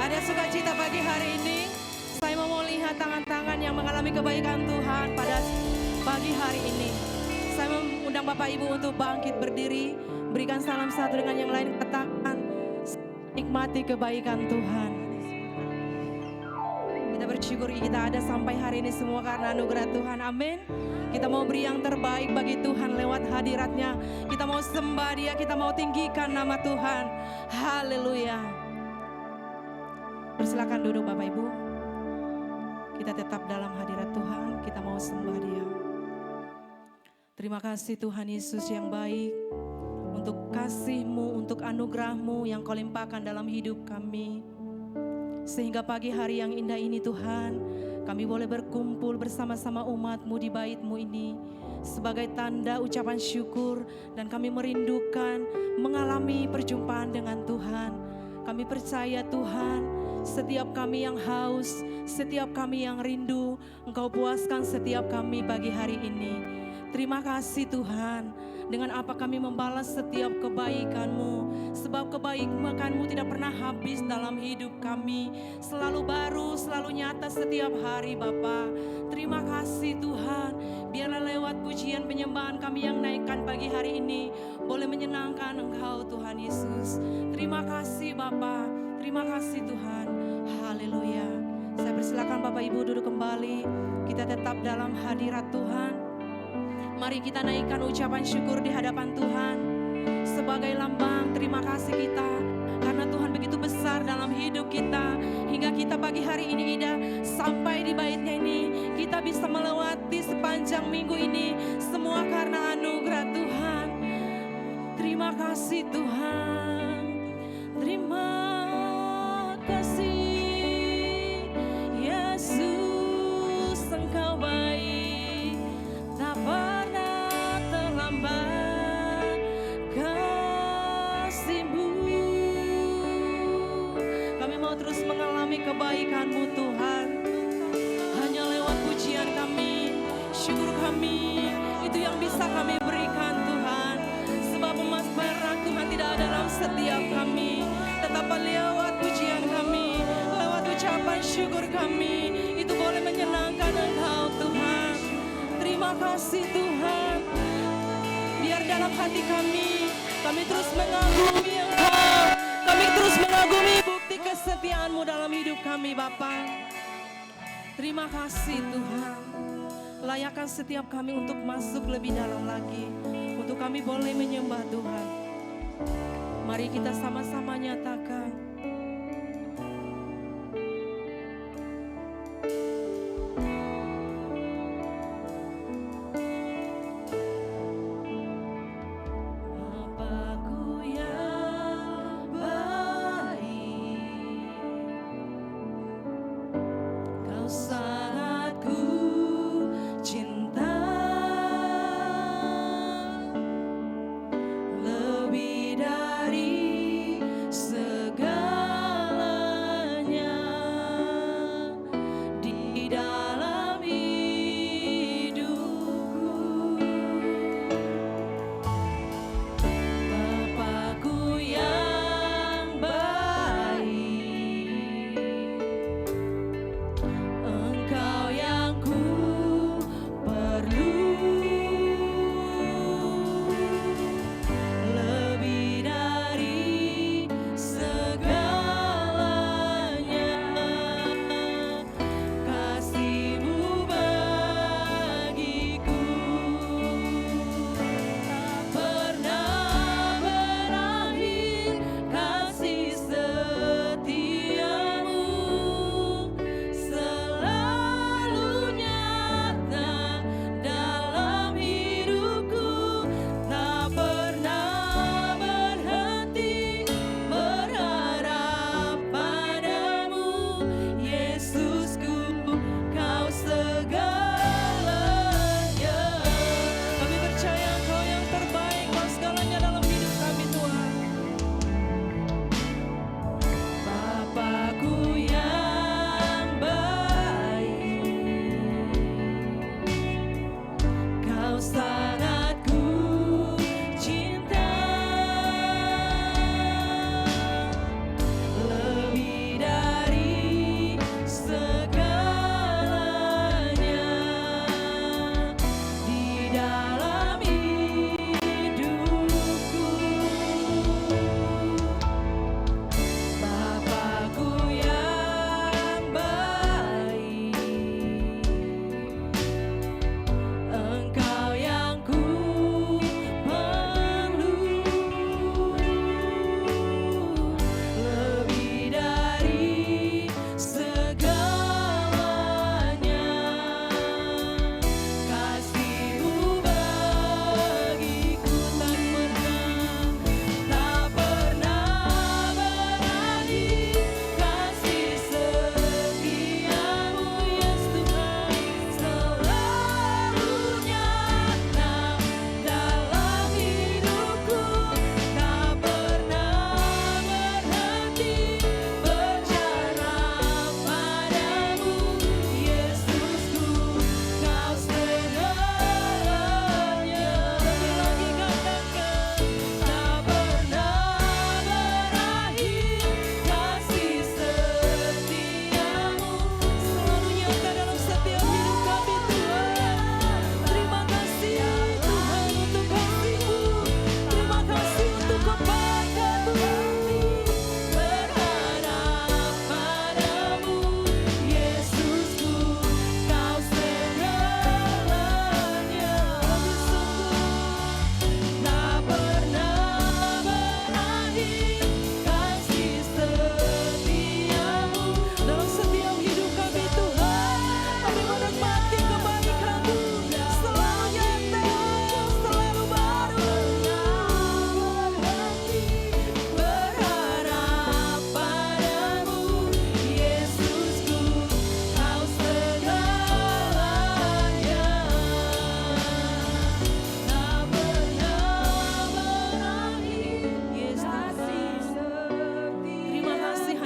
Ada sukacita pagi hari ini. Saya mau lihat tangan-tangan yang mengalami kebaikan Tuhan pada pagi hari ini. Saya mengundang Bapak Ibu untuk bangkit berdiri, berikan salam satu dengan yang lain, katakan nikmati kebaikan Tuhan. Kita bersyukur kita ada sampai hari ini semua karena anugerah Tuhan, amin. Kita mau beri yang terbaik bagi Tuhan lewat hadiratnya. Kita mau sembah Dia, kita mau tinggikan nama Tuhan. Haleluya. Persilakan duduk Bapak Ibu. Kita tetap dalam hadirat Tuhan, kita mau sembah Dia. Terima kasih Tuhan Yesus yang baik, untuk kasih-Mu, untuk anugerah-Mu yang Kau limpahkan dalam hidup kami. Sehingga pagi hari yang indah ini Tuhan, kami boleh berkumpul bersama-sama umat-Mu di bait-Mu ini sebagai tanda ucapan syukur, dan kami merindukan mengalami perjumpaan dengan Tuhan. Kami percaya Tuhan, setiap kami yang haus, setiap kami yang rindu, Engkau puaskan setiap kami pagi hari ini. Terima kasih Tuhan, dengan apa kami membalas setiap kebaikan-Mu, sebab kebaikan-Mu tidak pernah habis dalam hidup kami, selalu baru, selalu nyata setiap hari Bapa. Terima kasih Tuhan, biarlah lewat pujian penyembahan kami yang naikkan pagi hari ini boleh menyenangkan Engkau Tuhan Yesus. Terima kasih Bapa, terima kasih Tuhan. Haleluya. Saya persilakan Bapak Ibu duduk kembali, kita tetap dalam hadirat Tuhan. Mari kita naikkan ucapan syukur di hadapan Tuhan sebagai lambang terima kasih kita, karena Tuhan begitu besar dalam hidup kita, hingga kita pagi hari ini Ida sampai di bait-Nya ini, kita bisa melewati sepanjang minggu ini, semua karena anugerah Tuhan. Terima kasih Tuhan, terima kasih Yesus, Engkau baik, tak pernah terlambat kasih-Mu. Kami mau terus mengalami kebaikan-Mu Tuhan, hanya lewat pujian kami, syukur kami, itu yang bisa kami berikan Tuhan. Sebab emas perak Tuhan tidak ada dalam setiap kami, tetapi lewat pujian kami, lewat ucapan syukur kami, itu boleh menyenangkan Engkau Tuhan. Terima kasih Tuhan, biar dalam hati kami terus mengagumi Engkau, kami terus mengagumi bukti kesetiaan-Mu dalam hidup kami Bapa. Terima kasih Tuhan, layakkan setiap kami untuk masuk lebih dalam lagi, untuk kami boleh menyembah Tuhan. Mari kita sama-sama nyatakan, Bapa-Ku yang baik, Kau sangat ku cinta, lebih dari segalanya di dalam hidupku. Bapa-Ku yang baik,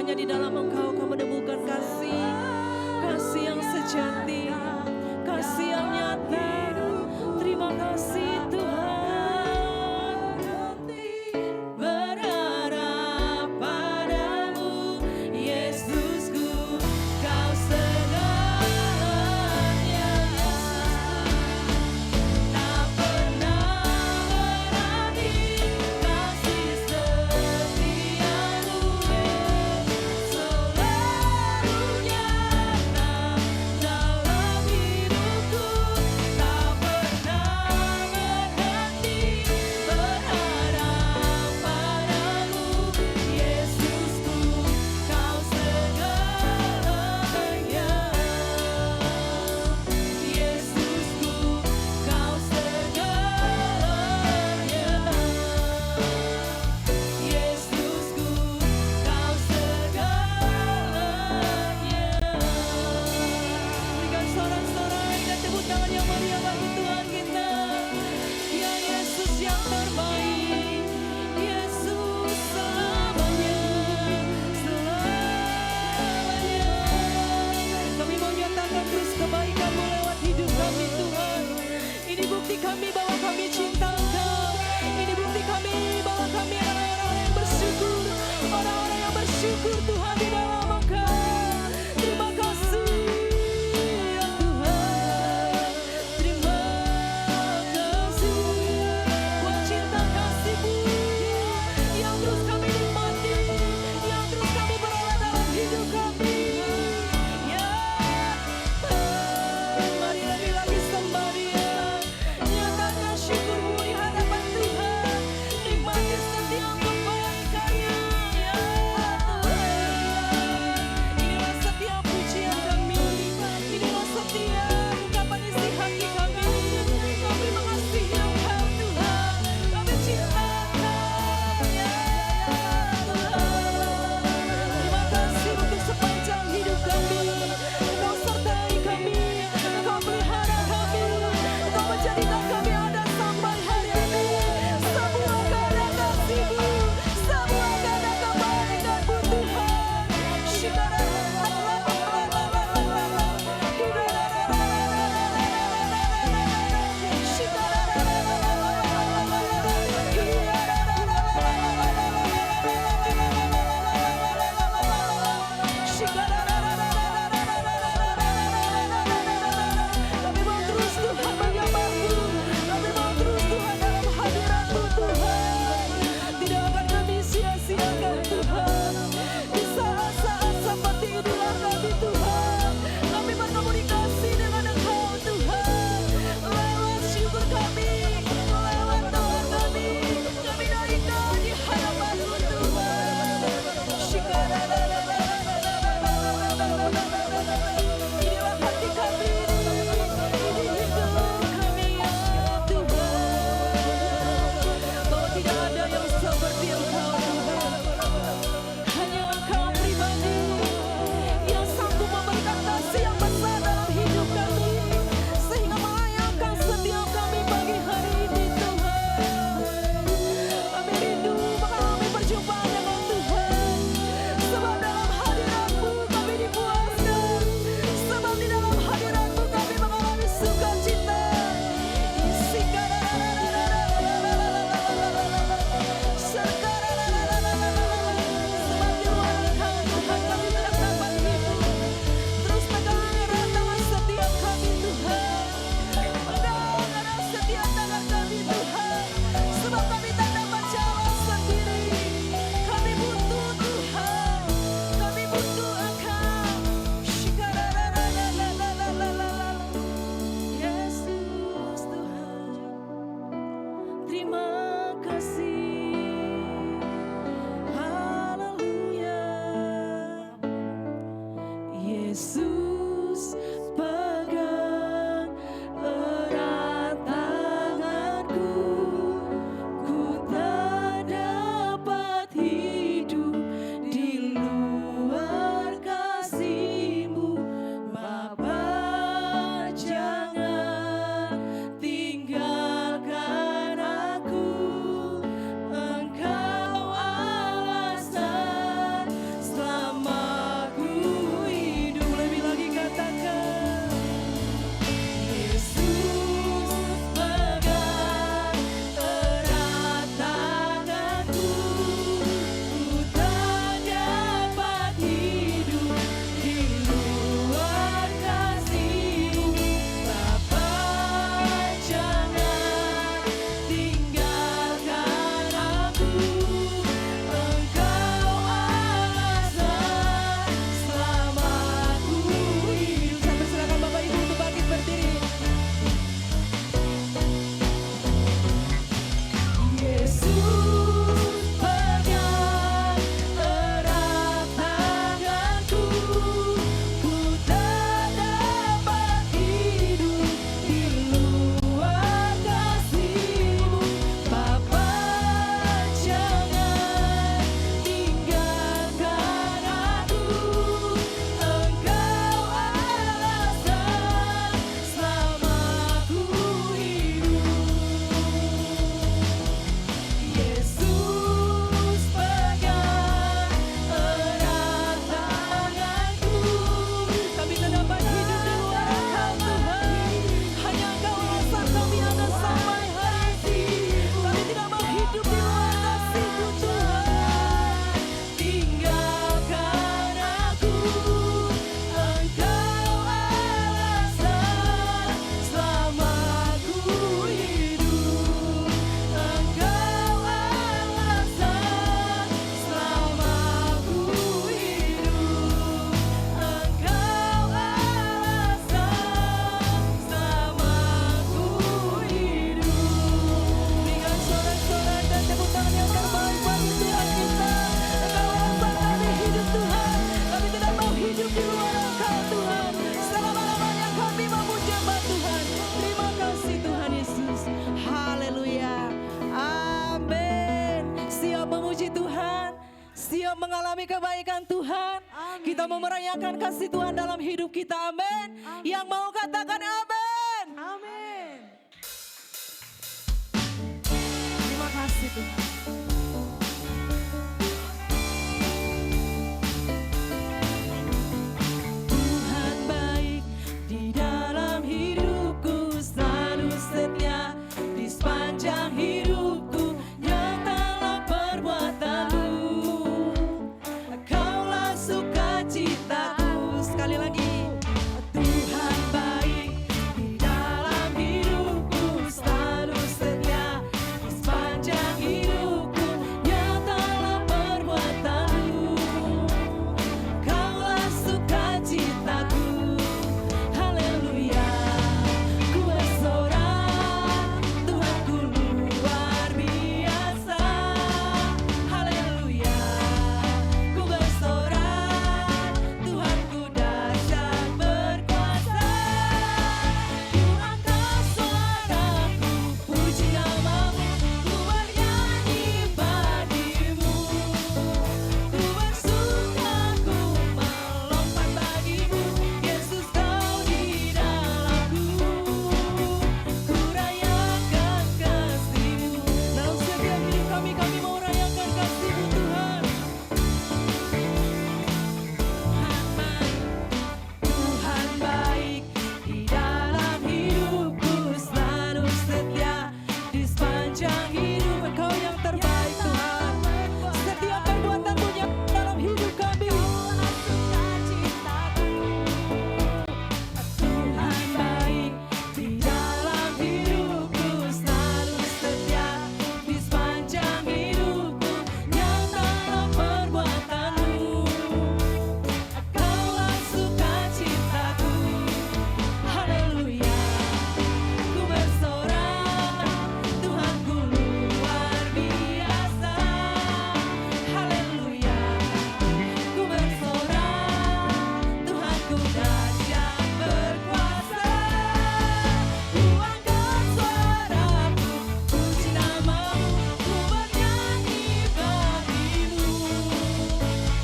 hanya di dalam Engkau kau menemukan kasih, kasih yang sejati, kasih yang nyata. Terima kasih Tuhan. Berharap padamu, Yesusku, kau segalanya. Tak pernah berhenti kasih setiamu, selalu nyata dalam hidupku. Tak pernah berhenti berharap padamu, Yesusku, kau segalanya. Yesusku, kau segalanya. Yesusku, kau segalanya. Berikan sorak-sorai dan tepuk tangan yang meriah bagi Tuhan kita. Ya Yesus yang terbaik, Yesus selamanya, selamanya. Kami mau nyatakan terus kebaikan-Mu lewat hidup kami Tuhan. Ini bukti kami bahwa kami cinta Engkau. Ini bukti kami bahwa kami adalah orang-orang yang bersyukur. Orang-orang yang bersyukur Tuhan di dalam Engkau. Terima kasih ya Tuhan. Terima kasih buat cinta kasih-Mu yang terus kami nikmati, yang terus kami beroleh dalam hidup kami. Ya mari lagi sembah Dia, nyatakan syukur-Mu di hadapan Tuhan, nikmati setiap kebaikan-Nya. Ya Tuhan, inilah setiap pujian kami, inilah setiap ungkapan isi hati kami. Kami mengasihi Engkau Tuhan, kami cinta Engkau ya Tuhan. Terima kasih untuk sepanjang hidup kami. Engkau sertai kami, Engkau pelihara kami, Engkau menjadikan kami ada sampai hari ini. Semua karena kasih-Mu, semua karena kebaikan-Mu Tuhan. Kami mau terus Tuhan menyembah-Mu, kami mau terus Tuhan dalam hadirat-Mu Tuhan. Tidak akan kami sia-siakan Tuhan. Di saat-saat seperti inilah kami Tuhan, kami berkomunikasi dengan Engkau Tuhan. Lewat syukur kami, lewat doa kami naikkan di hadapan-Mu Tuhan. Inilah hati kami, ini hidup kami ya Tuhan. Bahwa tidak ada yang seperti Engkau Tuhan. Hanya Engkau pribadi yang sanggup memberikan kasih yang besar dalam hidup kami, sehingga melayangkan setiap kami pagi hari ini Tuhan. Kami rindu mengalami perjumpaan dengan Tuhan, sebab dalam hadirat-Mu kami dipuaskan, sebab di dalam hadirat-Mu kami mengalami sukacita. Sebab di luar Engkau Tuhan kami tidak dapat hidup. Terus pegang erat tangan setiap kami Tuhan, pegang erat setiap tangan kami Tuhan, sebab kami tak dapat jalan sendiri. Kami butuh Tuhan, kami butuh Engkau. Yesus Tuhan, terima kasih. Haleluya. Yesus pegang erat tanganku, ku tak dapat hidup di luar kasih-Mu. Bapa, jangan tinggalkan aku. Engkau alasan selama kebaikan Tuhan. Amin. Kita mau merayakan kasih Tuhan dalam hidup kita. Amin. Yang mau katakan amin. Amin. Terima kasih Tuhan. Tuhan baik di dalam hidupku, selalu setia di sepanjang hidupku. Nyatalah perbuatanmu, Kaulah sukacitaku. Sekali lagi. Tuhan baik di dalam hidupku, selalu setia di sepanjang hidupku. Nyatalah perbuatanmu, Kaulah sukacitaku. Haleluya, ku bersorak, Tuhanku luar biasa. Haleluya, ku bersorak, Tuhanku dahsyat berkuasa. Ku angkat suaraku, puji namamu, ku bernyanyi bagimu. Ku bersuka, ku melompat bagimu, Yesus Kau di dalamku. Ku rayakan kasih-Mu. Dalam setiap hidup kami mau rayakan kasih-Mu Tuhan. Tuhan baik di dalam hidupku, selalu setia di sepanjang hidup. Engkau yang terbaik Tuhan. Setiap perbuatan-Mu yang dalam hidup kami. Tuhan baik di dalam hidupku, selalu setia di sepanjang hidupku. Nyatalah perbuatanmu, Kaulah sukacitaku. Haleluya, ku bersorak, Tuhanku luar biasa. Haleluya, ku bersorak, Tuhanku dahsyat berkuasa. Ku angkat suaraku, puji namamu, ku bernyanyi bagimu.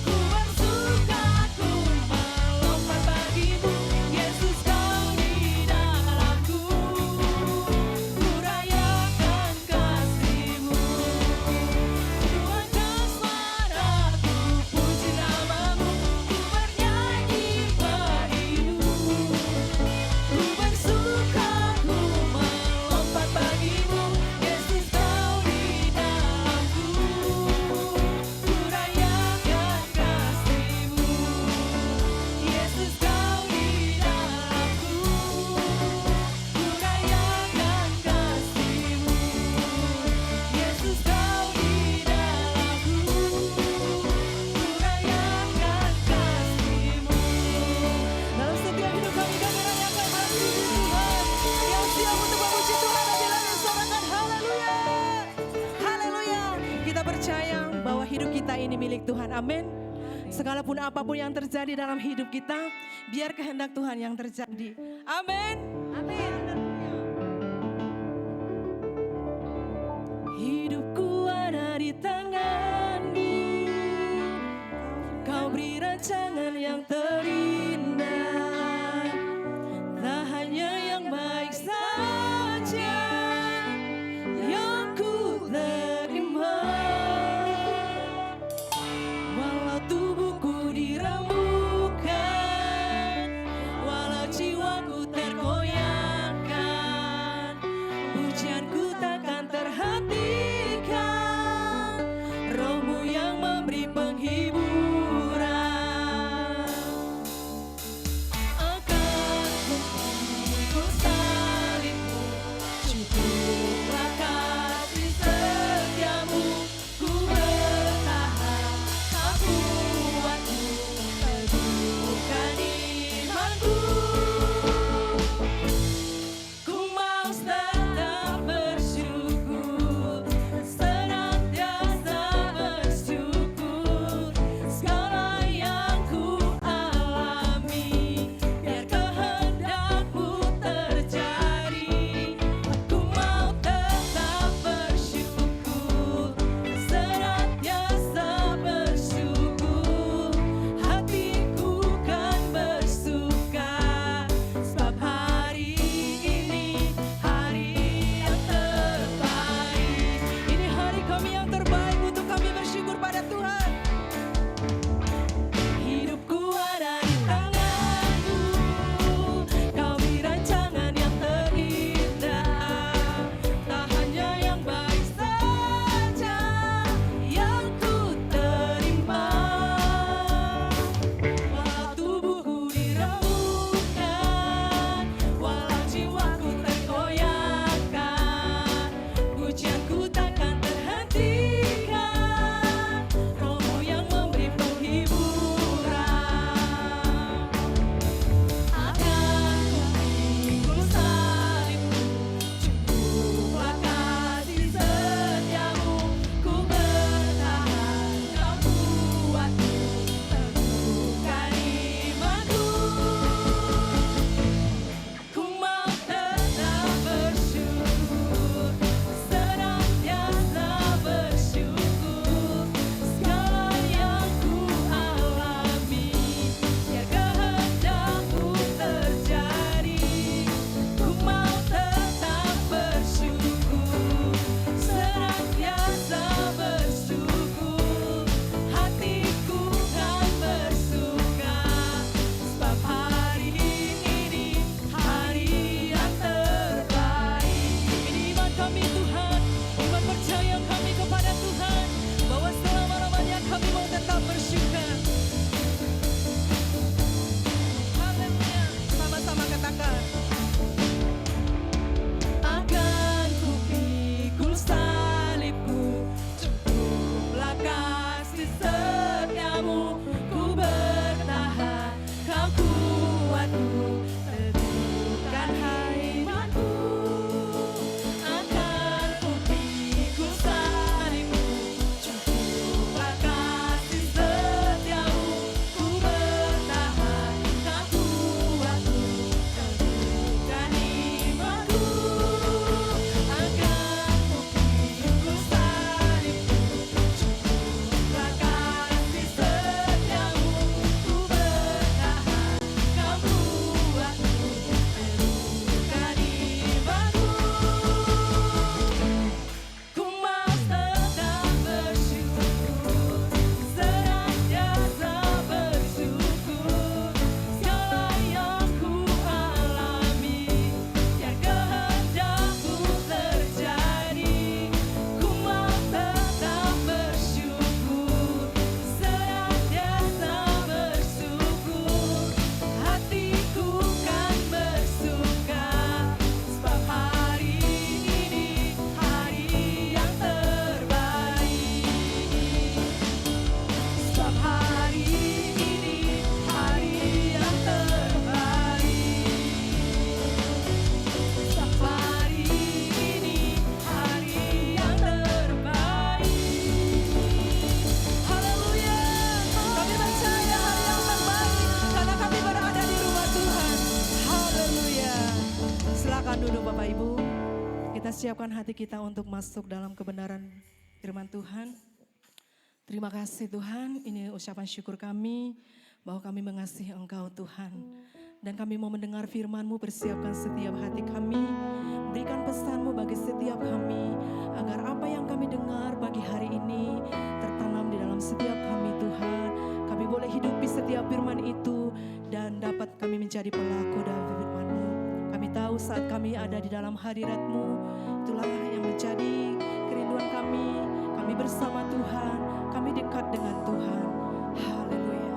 Ku bersuka, ku melompat bagimu, Yesus Kau di dalamku. Ku rayakan kasih-Mu. Ku angkat suaraku, puji namamu, ku bernyanyi bagimu. Ku bersuka, ku melompat bagimu, Yesus Kau di dalamku. Ku rayakan kasih-Mu, Yesus Kau di dalamku. Ku rayakan kasih-Mu, Yesus Kau di dalamku. Ku rayakan kasih-Mu. Dalam setiap hidup kami rayakan kasih Tuhan. Yang siap untuk memuji Tuhan, hadirat disorakan. Haleluya, haleluya. Kita percaya bahwa hidup kita ini milik Tuhan. Amin. Sekalipun apapun yang terjadi dalam hidup kita, biar kehendak Tuhan yang terjadi. Amin. Amin. Hidupku ada di tangan-Mu, Kau beri rancangan yang terindah. Tak hanya yang baik saja yang ku terima. Walau tubuhku dirembukan, walau jiwaku tergoyahkan, pujianku takkan terhentikan. Roh-Mu yang memberi penghiburan. kita siapkan hati kita untuk masuk dalam kebenaran firman Tuhan. Terima kasih Tuhan, ini ucapan syukur kami bahwa kami mengasihi Engkau Tuhan. Dan kami mau mendengar firman-Mu, persiapkan setiap hati kami. Berikan pesan-Mu bagi setiap kami, agar apa yang kami dengar pagi hari ini tertanam di dalam setiap kami Tuhan. Kami boleh hidupi setiap firman itu dan dapat kami menjadi pelaku dari firman-Mu. Kami tahu saat kami ada di dalam hadirat-Mu, itulah yang menjadi kerinduan kami. Kami bersama Tuhan, kami dekat dengan Tuhan. Haleluya.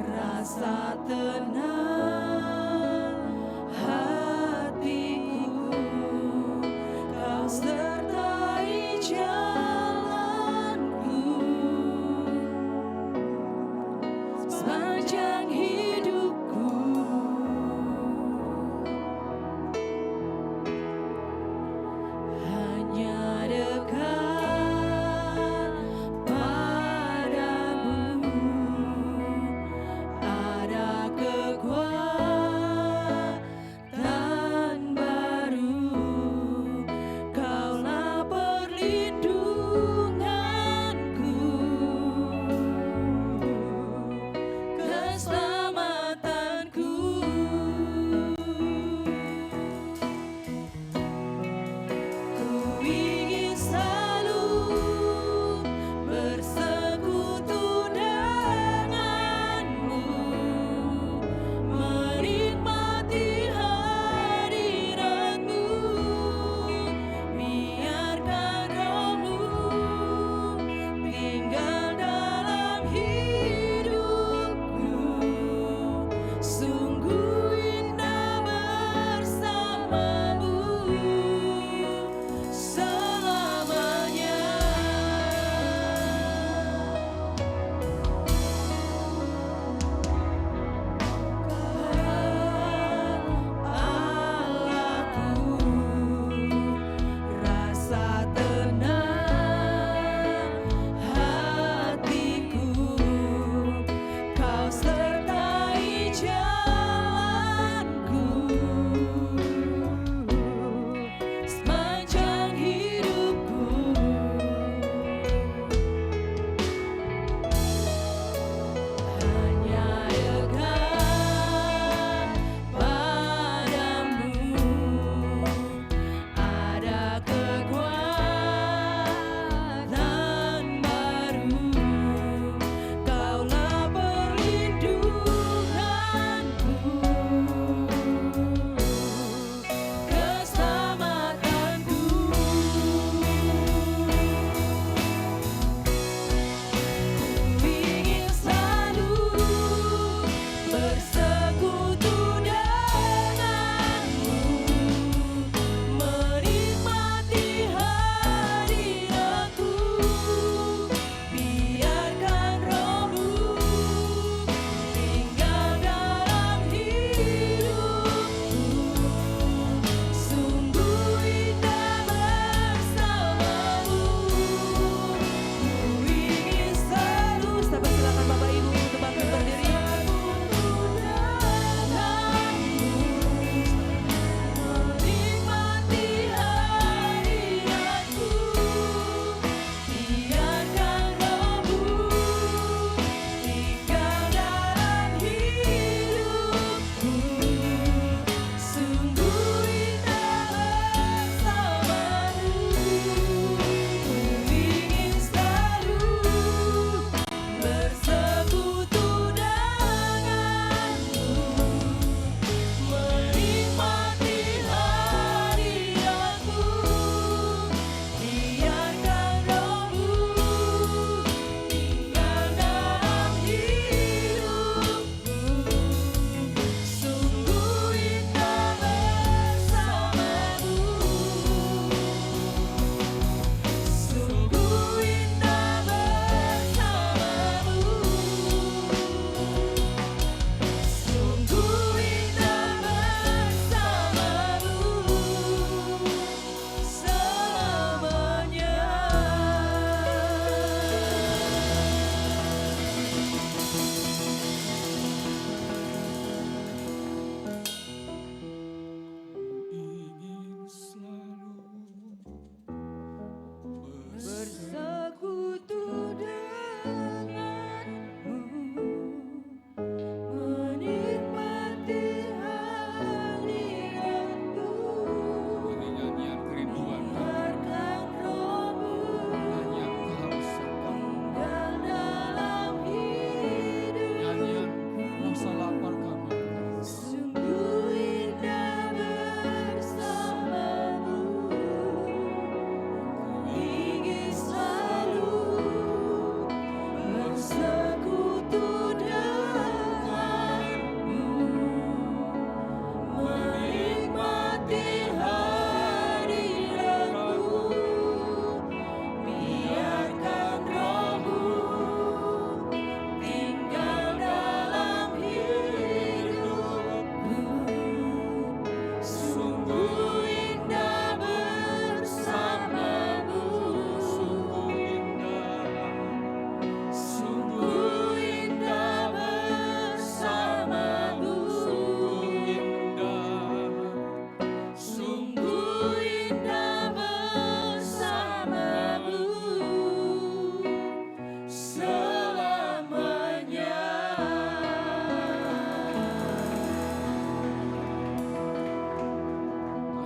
Rasa tenang hatiku, Kau sertai jalanku sepanjang hidupku.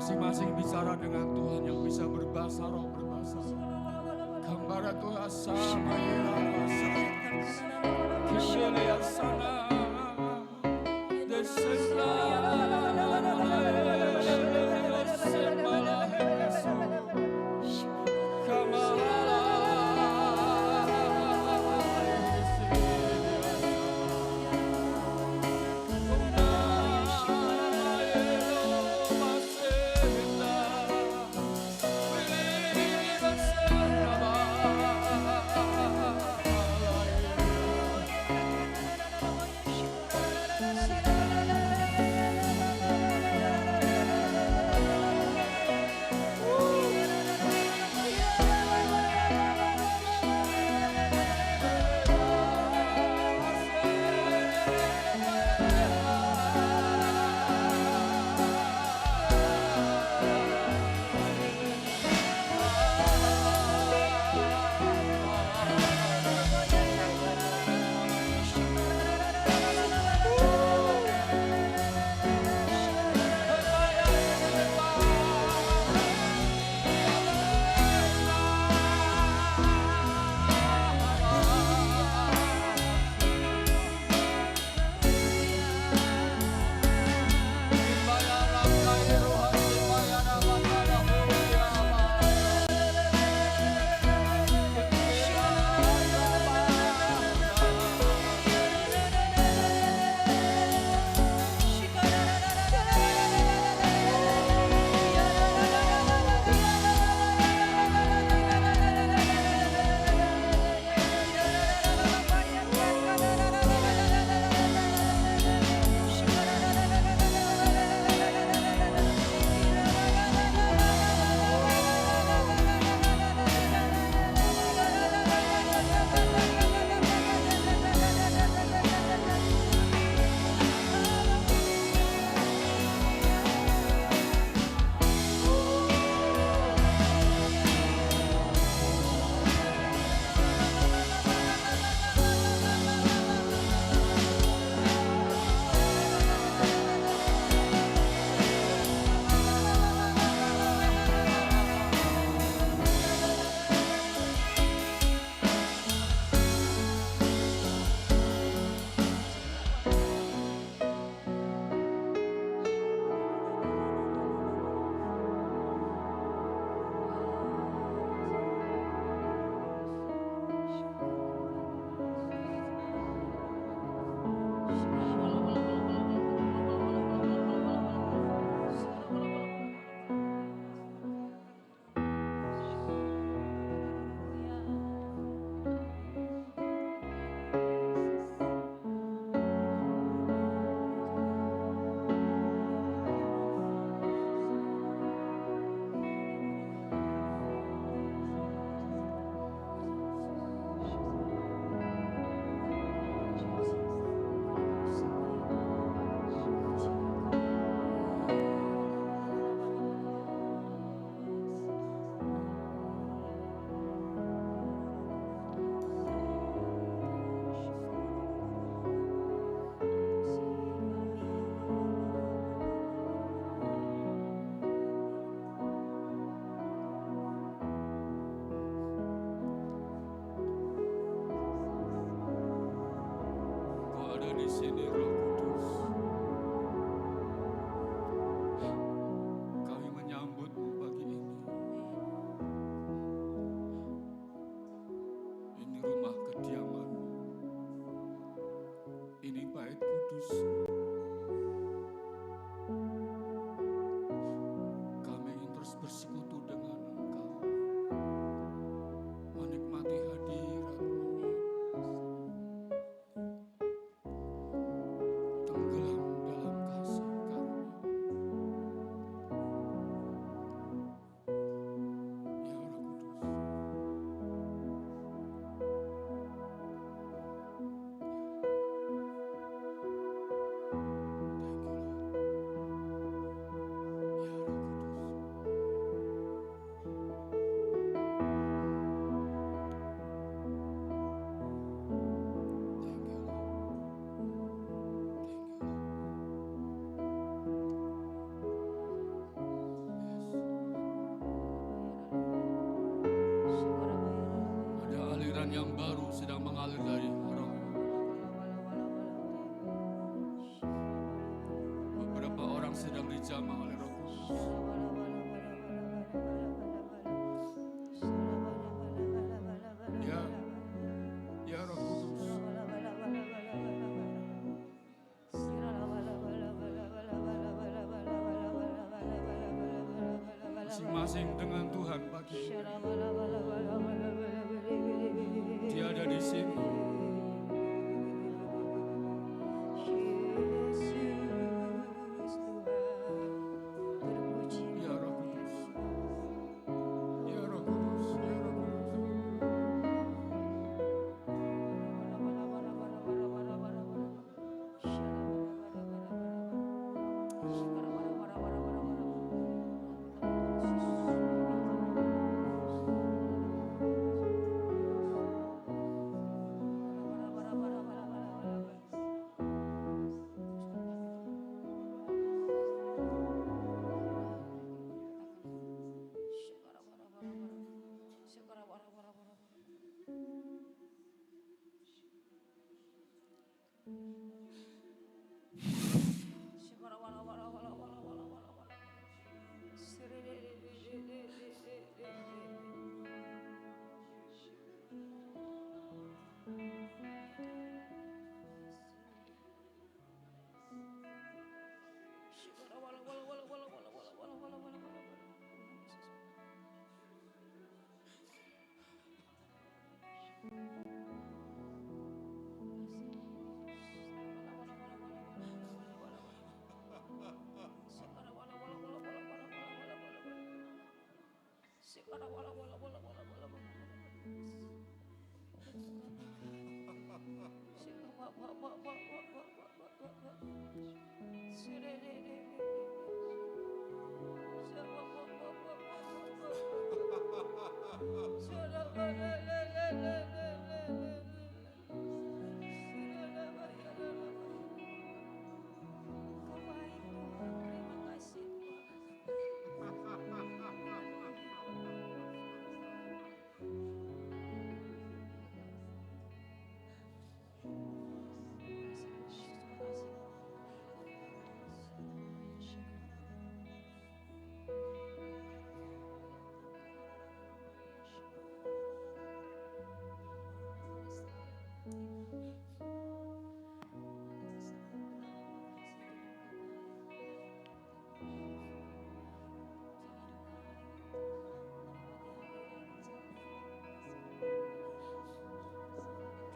masing-masing bicara dengan Tuhan yang bisa berbahasa roh, berbahasa roh. Kambara Tuhan sama Kembali sana baru sedang mengalir dari roh. Beberapa orang sedang dijamah oleh Roh Kudus. Ya, ya Roh Kudus. Masing-masing dengan Tuhan pagi ini. Dia ada di sini. Ya Roh Kudus. Ya Roh Kudus. Ya Roh Kudus.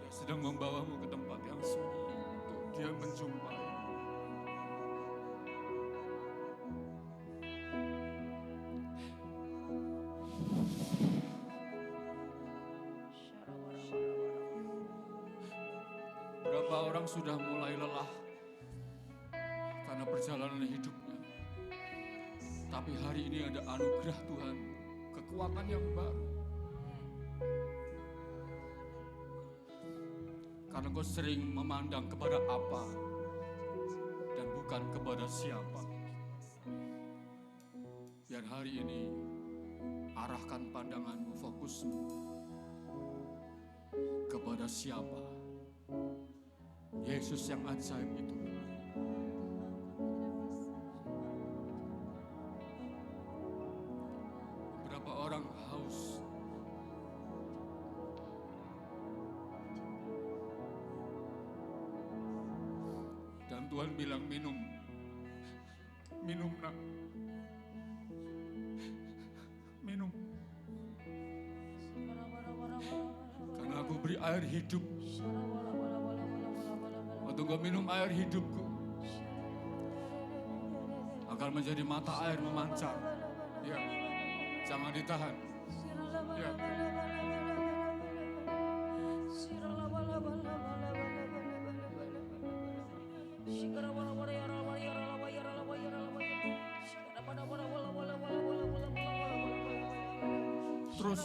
Dia sedang membawamu ke tempat yang sunyi untuk dia menjumpai. Berapa orang sudah mulai lelah karena perjalanan hidupnya. Tapi hari ini ada anugerah Tuhan, kekuatan yang baru. Karena kau sering memandang kepada apa dan bukan kepada siapa. Biar hari ini arahkan pandanganmu, fokusmu kepada siapa. Yesus yang ajaib itu. Beberapa orang haus. Dan Tuhan bilang minum. Minum nak. Minum. Karena aku beri air hidup. Waktu kau minum air hidupku, akan menjadi mata air memancar. Ya, jangan ditahan. Ya. Terus.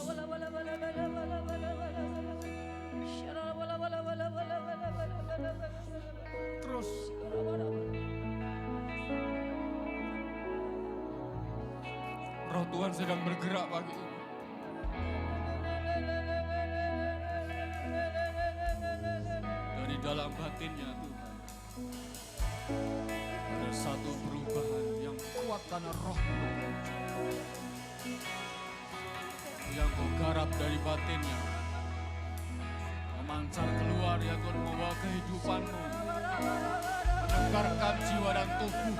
Terus. Roh Tuhan sedang bergerak pagi ini. dalam batinnya Tuhan. Ada satu perubahan yang kuat karena roh-Mu bekerja. Yang Kau garap dari batinnya memancar keluar ya Tuhan, membawa kehidupan-Mu, menegarkan jiwa dan tubuh.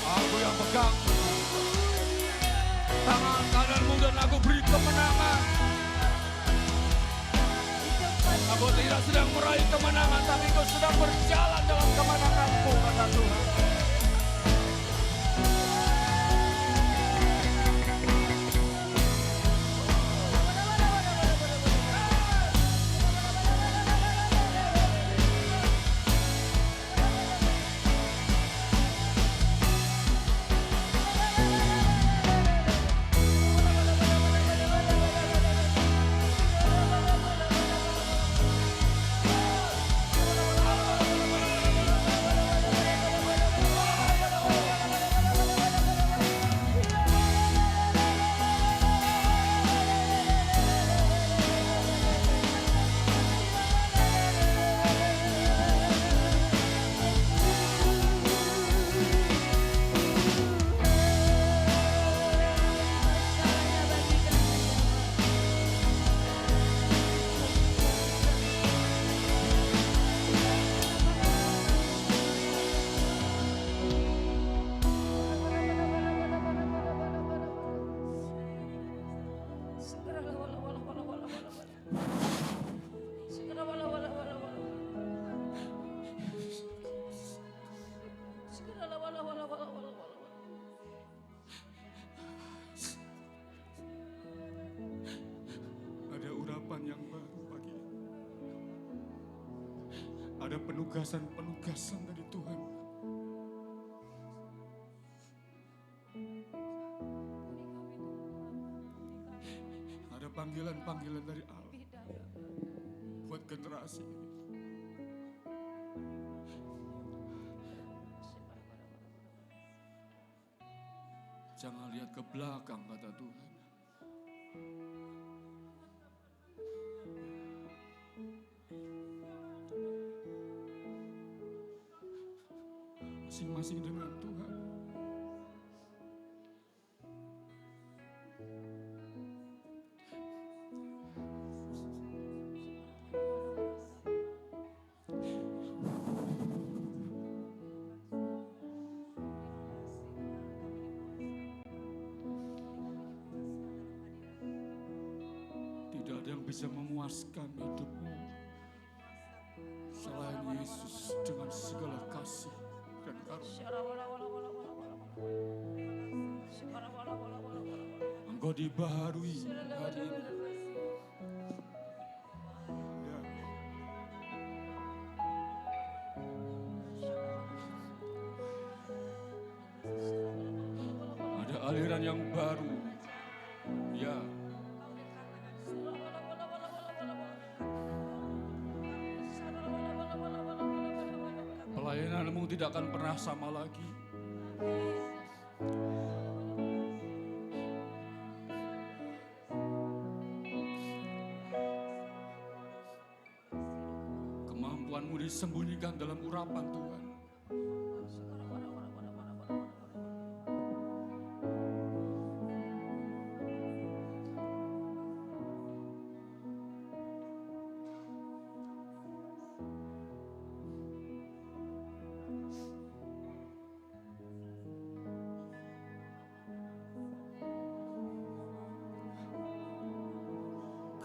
Aku yang pegang tangan kananmu dan aku beri kemenangan. Aku tidak sedang meraih kemenangan, tapi Kau sedang berjalan dalam kemenangan-Mu, kata Tuhan. Ada urapan yang baru pagi ini. Ada penugasan-penugasan dari Tuhan. Ada panggilan-panggilan dari Allah buat generasi ini. Jangan lihat ke belakang, kata Tuhan. Masing-masing dengan Tuhan. Tidak ada yang bisa memuaskan hidupmu selain Yesus dengan segala kasih dan karunia. Engkau dibaharui hari ini. Ya. Ada aliran yang baru. Ya. Pelayananmu tidak akan pernah sama lagi. Kemampuanmu disembunyikan dalam urapan Tuhan.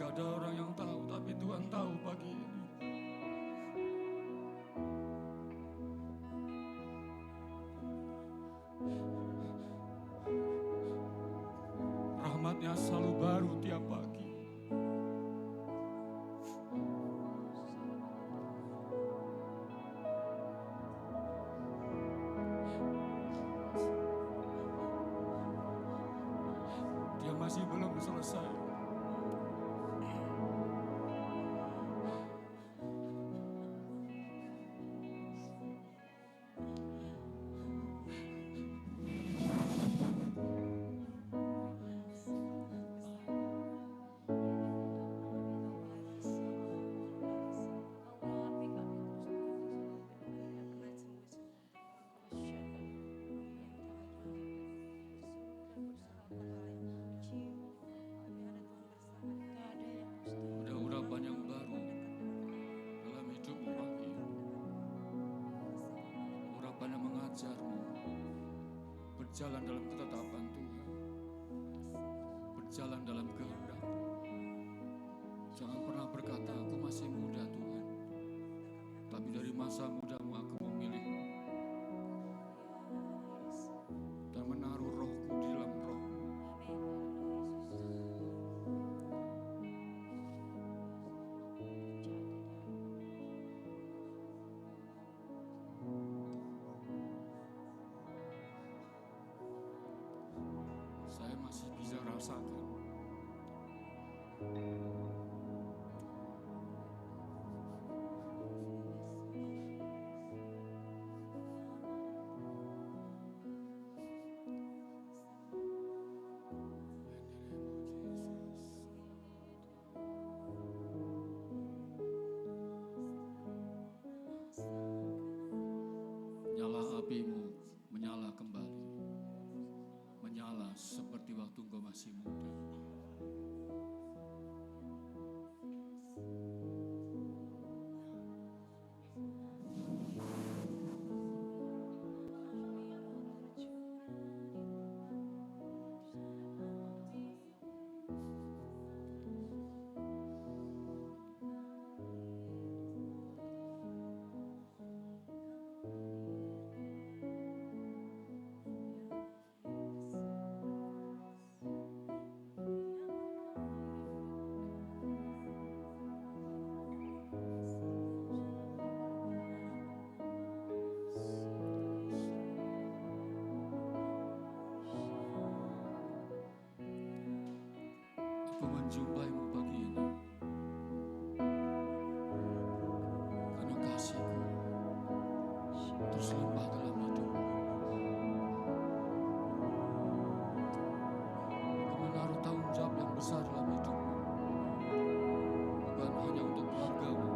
Gak ada orang yang tahu, tapi Tuhan tahu pagi ini. Rahmat-Nya selalu baru tiap pagi. Dia masih belum selesai. Ada urapan yang baru dalam hidupmu lagi. Urapan yang mengajarmu berjalan dalam ketetapan Tuhan, berjalan dalam kehendak. Jangan pernah berkata, aku masih muda Tuhan, tapi dari masa mudamu aku memilih dan menaruh rohku di dalam rohmu. Saya masih bisa rasakan nyala apimu menyala kembali, menyala seperti waktu engkau masih muda. Aku menjumpaimu pagi ini karena kasih-Ku terus limpah dalam hidupmu. Aku menaruh tanggung jawab yang besar dalam hidupmu, bukan hanya untuk keluargamu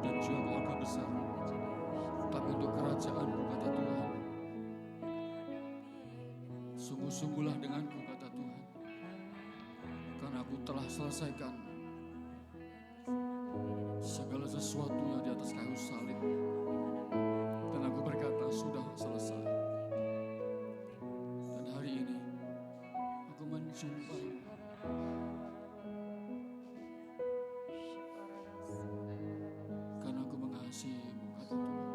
dan juga keluarga besar, tapi untuk kerajaan-Ku, kata Tuhan. Sungguh-sungguhlah denganku, kata Tuhan, karena aku telah selesaikan segala sesuatunya di atas kayu salib. Dan aku berkata, sudah selesai. Dan hari ini aku menjumpaimu. Karena aku mengasihimu, kata Tuhan.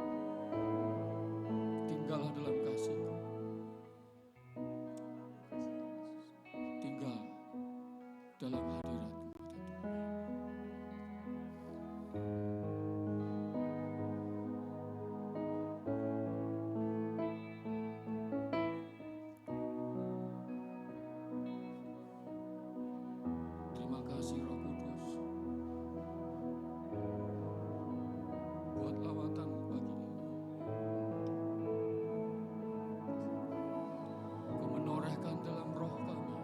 Tinggallah dalam kasih-Ku. Tinggal dalam hadirat-Ku, kata Tuhan. Terima kasih Roh Kudus buat lawatan-Mu pagi ini. Kau menorehkan dalam roh kami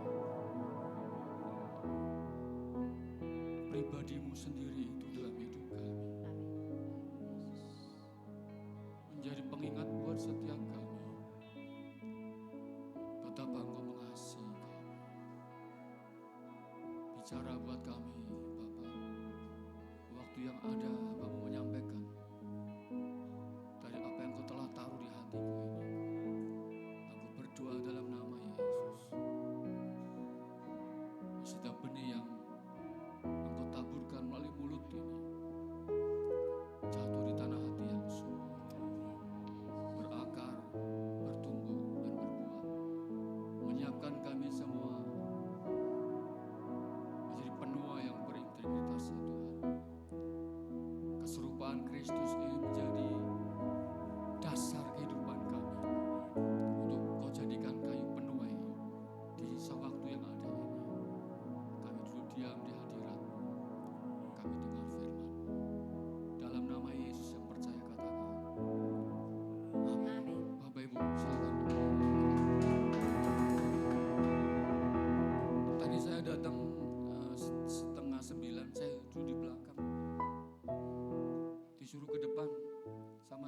pribadi-Mu sendiri itu dalam hidup kami, menjadi pengingat buat setiap kami betapa Engkau mengasihi kami. Bicara buat kami, Bapa, waktu yang ada Bapa mau menyampaikan dari apa yang Kau telah taruh di hatiku ini. Aku berdoa dalam nama Yesus. Setiap benih yang Engkau taburkan melalui mulut ini jatuh di tanah hati yang subur, berakar, bertumbuh dan berbuah, menyiapkan kami semua menjadi penua yang berintegritas, ya Tuhan.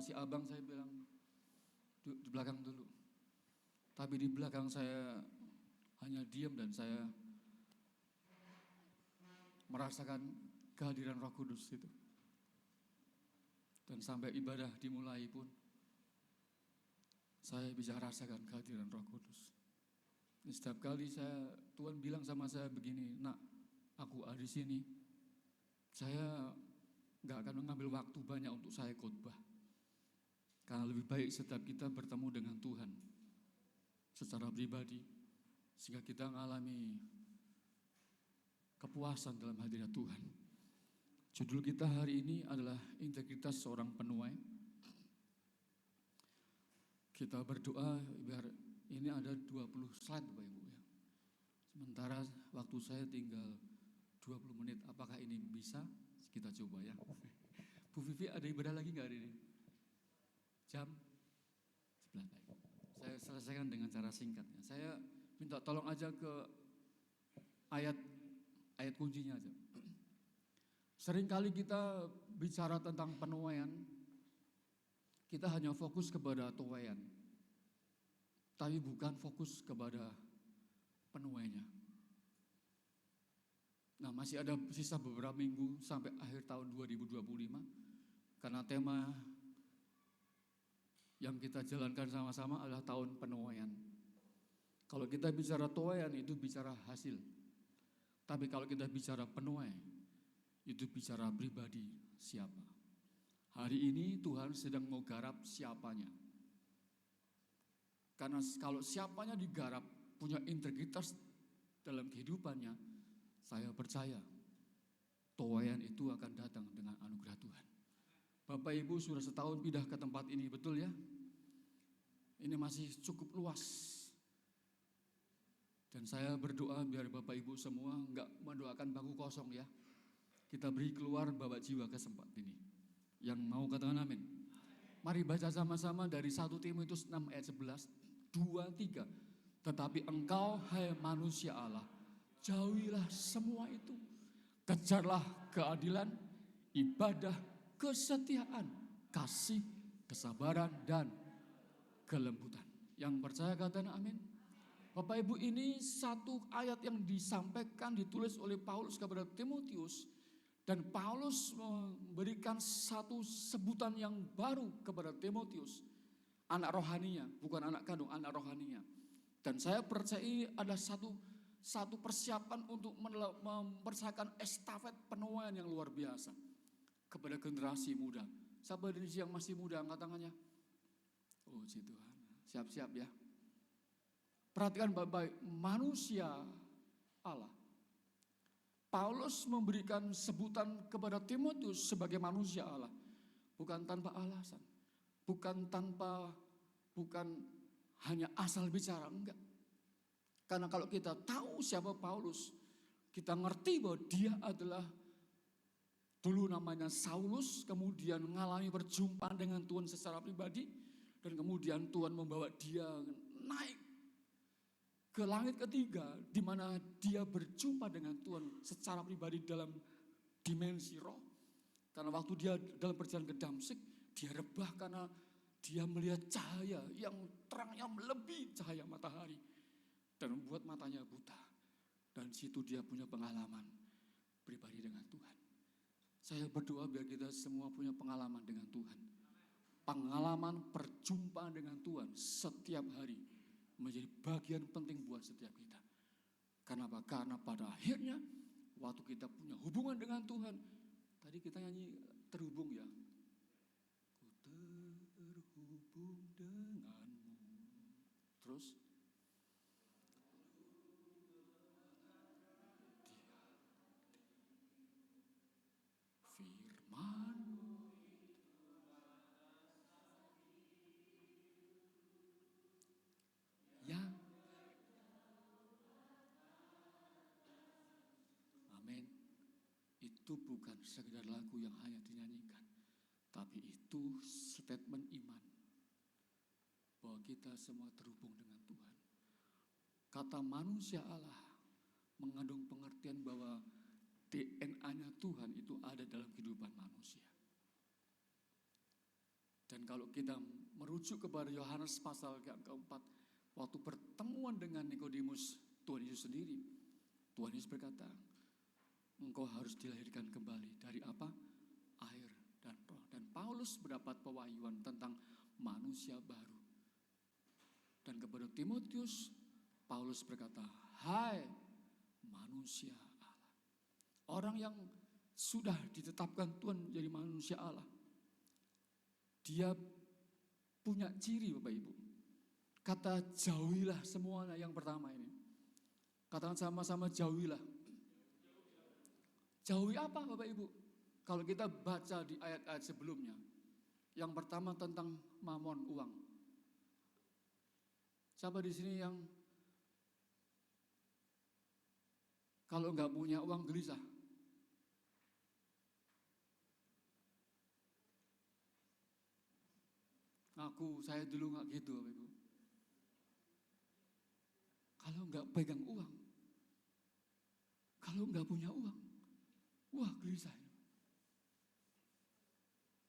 si abang saya bilang di belakang dulu. Tapi di belakang saya hanya diam dan saya merasakan kehadiran Roh Kudus itu. Dan sampai ibadah dimulai pun saya bisa rasakan kehadiran Roh Kudus. Setiap kali Tuhan bilang sama saya begini, nak, aku ada di sini. Saya nggak akan mengambil waktu banyak untuk saya khotbah. Karena lebih baik setiap kita bertemu dengan Tuhan secara pribadi, sehingga kita mengalami kepuasan dalam hadirat Tuhan. Judul kita hari ini adalah integritas seorang penuai. Kita berdoa biar ini ada 20 slide Bapak Ibu ya. Sementara waktu saya tinggal 20 menit, apakah ini bisa? Kita coba ya. Bu Vivi ada ibadah lagi nggak hari ini? Jam 11. Saya selesaikan dengan cara singkatnya. Saya minta tolong aja ke ayat kuncinya aja. Seringkali kita bicara tentang penuaian, kita hanya fokus kepada tuaian, tapi bukan fokus kepada penuainya. Nah, masih ada sisa beberapa minggu sampai akhir tahun 2025, karena tema yang kita jalankan sama-sama adalah tahun penuaian. Kalau kita bicara tuaian itu bicara hasil. Tapi kalau kita bicara penuai, itu bicara pribadi siapa. Hari ini Tuhan sedang mau garap siapanya. Karena kalau siapanya digarap, punya integritas dalam kehidupannya, saya percaya tuaian itu akan datang dengan anugerah Tuhan. Bapak Ibu sudah setahun pindah ke tempat ini, betul ya? Ini masih cukup luas. Dan saya berdoa biar Bapak Ibu semua enggak mendoakan bangku kosong ya. Kita beri keluar bawa jiwa ke tempat ini. Yang mau katakan amin. Mari baca sama-sama dari 1 Timotius 6 ayat 11, 2, 3. Tetapi engkau hai manusia Allah, jauhilah semua itu. Kejarlah keadilan, ibadah, kesetiaan, kasih, kesabaran, dan kelembutan. Yang percaya katakan amin. Bapak Ibu, ini satu ayat yang disampaikan, ditulis oleh Paulus kepada Timotius. Dan Paulus memberikan satu sebutan yang baru kepada Timotius. Anak rohaninya, bukan anak kandung, anak rohaninya. Dan saya percaya ada satu persiapan untuk mempersiapkan estafet penuaian yang luar biasa kepada generasi muda. Siapa di sini yang masih muda, angkat tangannya. Oh, Tuhan, siap-siap ya. Perhatikan baik-baik, manusia Allah. Paulus memberikan sebutan kepada Timotius sebagai manusia Allah. Bukan tanpa alasan. Bukan hanya asal bicara, enggak. Karena kalau kita tahu siapa Paulus, kita ngerti bahwa dia adalah dulu namanya Saulus, kemudian mengalami perjumpaan dengan Tuhan secara pribadi, dan kemudian Tuhan membawa dia naik ke langit ketiga, di mana dia berjumpa dengan Tuhan secara pribadi dalam dimensi roh. Karena waktu dia dalam perjalanan ke Damsyik, dia rebah karena dia melihat cahaya yang terangnya melebihi cahaya matahari dan membuat matanya buta. Dan situ dia punya pengalaman pribadi dengan Tuhan. Saya berdoa biar kita semua punya pengalaman dengan Tuhan. Pengalaman perjumpaan dengan Tuhan setiap hari menjadi bagian penting buat setiap kita. Kenapa? Karena pada akhirnya waktu kita punya hubungan dengan Tuhan, tadi kita nyanyi terhubung ya. Ku terhubung denganmu. Terus firman-Mu yang amin. Itu bukan sekedar lagu yang hanya dinyanyikan, tapi itu statement iman bahwa kita semua terhubung dengan Tuhan. Kata manusia Allah mengandung pengertian bahwa DNA-nya Tuhan itu ada dalam kehidupan manusia. Dan kalau kita merujuk kepada Yohanes pasal yang keempat, waktu pertemuan dengan Nikodemus, Tuhan Yesus sendiri, Tuhan Yesus berkata, engkau harus dilahirkan kembali dari apa? Air dan roh. Dan Paulus mendapat pewahyuan tentang manusia baru. Dan kepada Timotius, Paulus berkata, hai manusia Allah. Orang yang sudah ditetapkan Tuhan jadi manusia Allah, dia punya ciri Bapak Ibu. Kata jauhilah semuanya yang pertama ini. Katakan sama-sama jauhilah. Jauhi apa Bapak Ibu? Kalau kita baca di ayat-ayat sebelumnya, yang pertama tentang mamon, uang. Siapa di sini yang kalau nggak punya uang gelisah? Saya dulu nggak gitu Bapak Ibu. Kalau nggak pegang uang, kalau nggak punya uang, wah gelisah.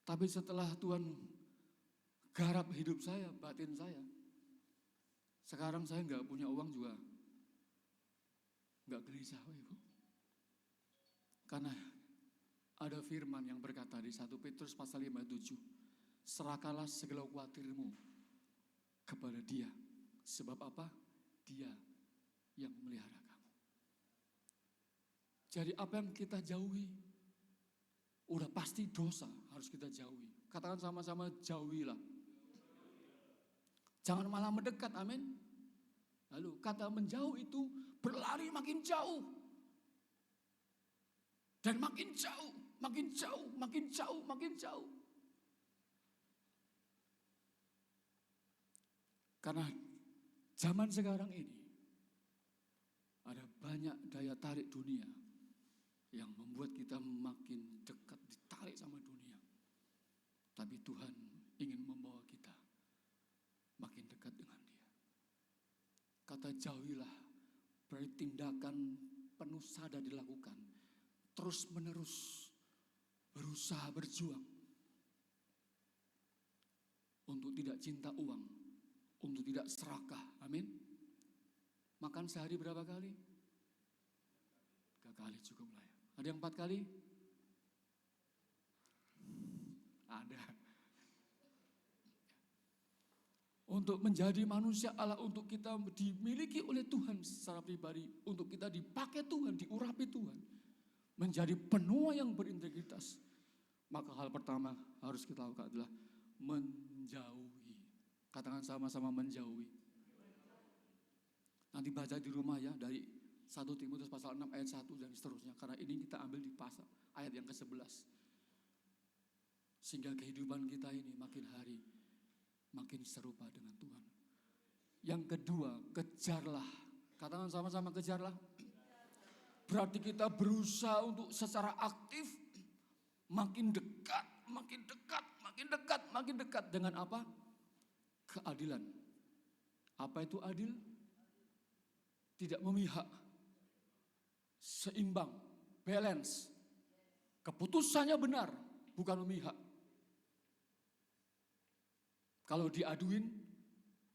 Tapi setelah Tuhan garap hidup saya, batin saya, sekarang saya nggak punya uang juga nggak gelisah Bapak Ibu. Karena ada firman yang berkata di 1 Petrus pasal 5:7, serahkanlah segala khawatirmu kepada Dia. Sebab apa? Dia yang memelihara kamu. Jadi apa yang kita jauhi, udah pasti dosa harus kita jauhi. Katakan sama-sama jauhilah. Jangan malah mendekat, amin. Lalu kata menjauh itu berlari makin jauh. Dan makin jauh, makin jauh, makin jauh, makin jauh. Karena zaman sekarang ini ada banyak daya tarik dunia yang membuat kita makin dekat, ditarik sama dunia. Tapi Tuhan ingin membawa kita makin dekat dengan Dia. Kata jauhilah, berarti tindakan penuh sadar dilakukan. Terus menerus berusaha berjuang untuk tidak cinta uang, untuk tidak serakah, amin. Makan sehari berapa kali? 3 kali cukup lah ya. Ada yang 4 kali? Ada. Untuk menjadi manusia Allah, untuk kita dimiliki oleh Tuhan secara pribadi, untuk kita dipakai Tuhan, diurapi Tuhan, menjadi penuh yang berintegritas, maka hal pertama harus kita lakukan adalah menjauhi. Katakan sama-sama menjauhi. Nanti baca di rumah ya, dari 1 Timotius pasal 6 ayat 1 dan seterusnya. Karena ini kita ambil di pasal ayat yang ke-11. Sehingga kehidupan kita ini makin hari makin serupa dengan Tuhan. Yang kedua, kejarlah. Katakan sama-sama kejarlah. Berarti kita berusaha untuk secara aktif makin dekat, makin dekat, makin dekat, makin dekat dengan apa? Keadilan. Apa itu adil? Tidak memihak, seimbang, balance. Keputusannya benar, bukan memihak. Kalau diaduin,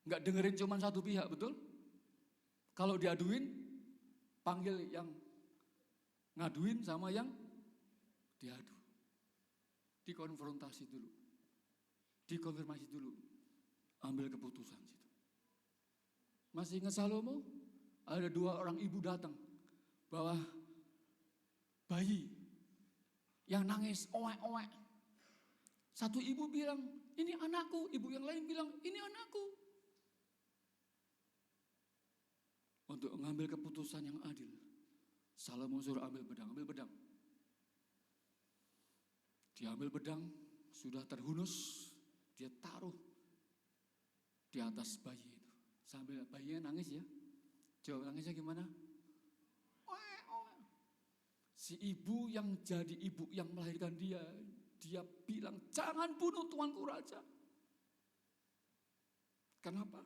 nggak dengerin cuma satu pihak, betul? Kalau diaduin, panggil yang ngaduin sama yang diadu. Dikonfrontasi dulu, dikonfirmasi dulu, ambil keputusan situ. Masih ingat Salomo? Ada 2 orang ibu datang bawa bayi yang nangis, oek-oek. Satu ibu bilang, ini anakku. Ibu yang lain bilang, ini anakku. Untuk mengambil keputusan yang adil, Salomo suruh ambil pedang, ambil pedang. Dia ambil pedang, sudah terhunus, dia taruh di atas bayi itu. Sambil bayinya nangis ya. Coba nangisnya gimana? Si ibu yang jadi ibu yang melahirkan dia bilang, jangan bunuh tuanku raja. Kenapa?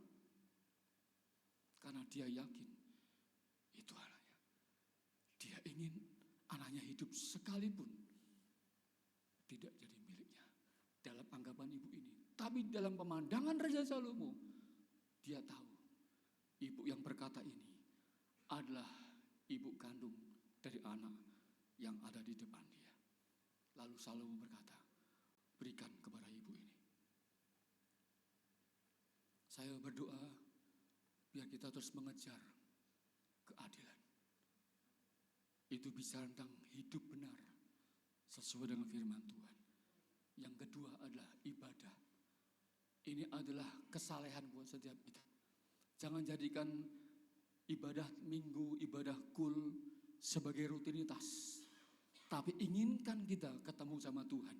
Karena dia yakin itu anaknya. Dia ingin anaknya hidup sekalipun tidak jadi miliknya. Dalam anggapan ibu ini, Tapi dalam pemandangan Raja Salomo, dia tahu ibu yang berkata ini adalah ibu kandung dari anak yang ada di depan dia. Lalu Salomo berkata, berikan kepada ibu ini. Saya berdoa biar kita terus mengejar keadilan. Itu bicara tentang hidup benar sesuai dengan firman Tuhan. Yang kedua adalah ibadah. Ini adalah kesalehan buat setiap kita. Jangan jadikan ibadah minggu, ibadah kul sebagai rutinitas. Tapi inginkan kita ketemu sama Tuhan.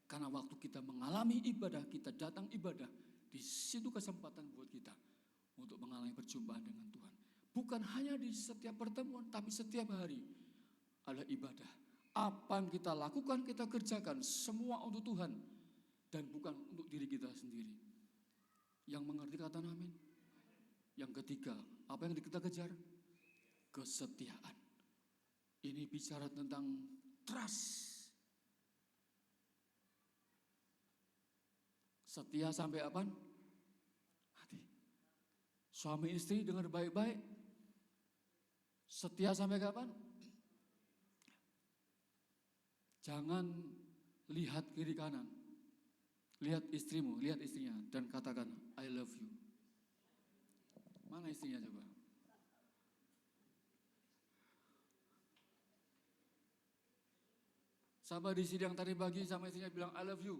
Karena waktu kita mengalami ibadah, kita datang ibadah, di situ kesempatan buat kita untuk mengalami perjumpaan dengan Tuhan. Bukan hanya di setiap pertemuan, tapi setiap hari ada ibadah. Apa yang kita lakukan, kita kerjakan, semua untuk Tuhan. Dan bukan untuk diri kita sendiri. Yang mengerti kata amin. Yang ketiga, apa yang kita kejar? Kesetiaan. Ini bicara tentang trust. Setia sampai apa? Mati. Suami istri dengar baik-baik. Setia sampai kapan? Jangan lihat kiri kanan. Lihat istrimu, lihat istrinya dan katakan I love you. Mana istrinya coba? Sahabat di sidang tadi pagi sama istrinya bilang I love you.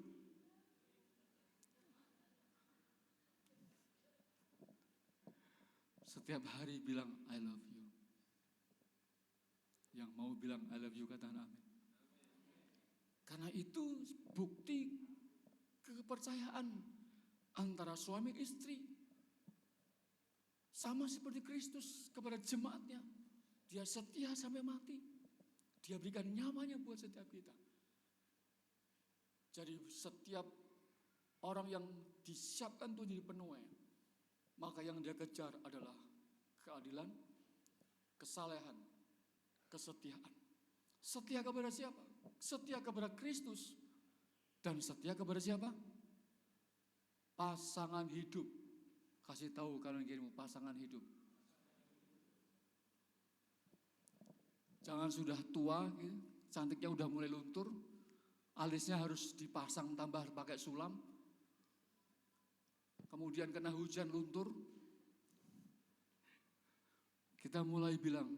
Setiap hari bilang I love you. Yang mau bilang I love you katakan amin. Karena itu bukti kepercayaan antara suami istri. Sama seperti Kristus kepada jemaatnya. Dia setia sampai mati. Dia berikan nyawanya buat setiap kita. Jadi setiap orang yang disiapkan itu jadi penuai. Maka yang dia kejar adalah keadilan, kesalehan, kesetiaan. Setia kepada siapa? Setia kepada Kristus. Dan setia kepada siapa? Pasangan hidup. Kasih tahu kalian kirimmu pasangan hidup. Jangan sudah tua, gitu, cantiknya udah mulai luntur, alisnya harus dipasang tambah pakai sulam. Kemudian kena hujan luntur. Kita mulai bilang,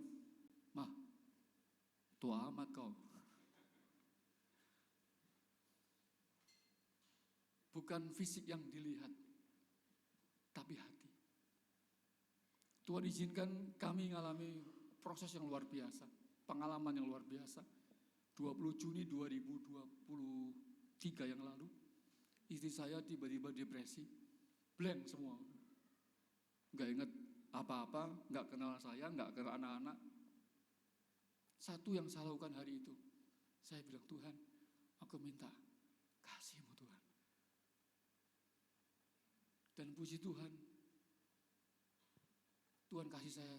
"Mah, tua amat kau." Bukan fisik yang dilihat, tapi hati. Tuhan izinkan kami mengalami proses yang luar biasa, pengalaman yang luar biasa. 20 Juni 2023 yang lalu, istri saya tiba-tiba depresi, blank semua. Nggak ingat apa-apa, nggak kenal saya, nggak kenal anak-anak. Satu yang saya lakukan hari itu, saya bilang, Tuhan, aku minta kasih-Mu Tuhan. Dan puji Tuhan, Tuhan kasih saya,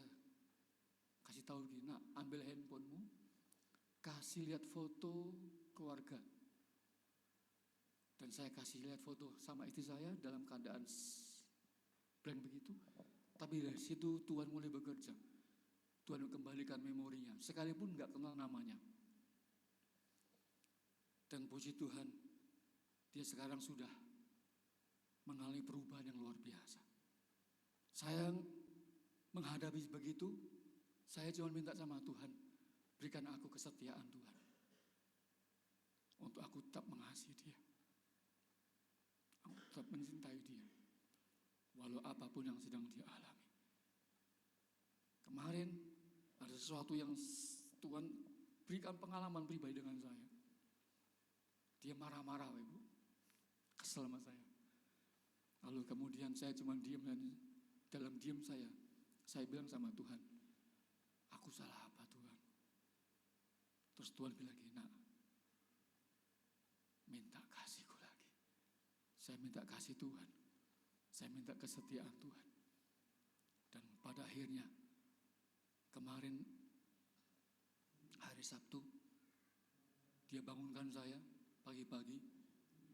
kasih tahu gini, nak, ambil handphonemu, kasih lihat foto keluarga. Dan saya kasih lihat foto sama istri saya dalam keadaan blank begitu. Tapi dari situ Tuhan mulai bekerja. Tuhan kembalikan memorinya, sekalipun nggak kenal namanya. Dan puji Tuhan, dia sekarang sudah mengalami perubahan yang luar biasa. Saya menghadapi begitu, saya cuma minta sama Tuhan, berikan aku kesetiaan Tuhan. Untuk aku tetap mengasihi dia. Aku tetap mencintai dia. Walau apapun yang sedang dia alami. Kemarin ada sesuatu yang Tuhan berikan pengalaman pribadi dengan saya. Dia marah-marah, Ibu. Kesel sama saya. Lalu kemudian saya cuma diam dan dalam diam saya bilang sama Tuhan, aku salah apa Tuhan? Terus Tuhan bilang gini, nak, minta kasihku lagi. Saya minta kasih Tuhan. Saya minta kesetiaan Tuhan. Dan pada akhirnya, kemarin hari Sabtu, dia bangunkan saya pagi-pagi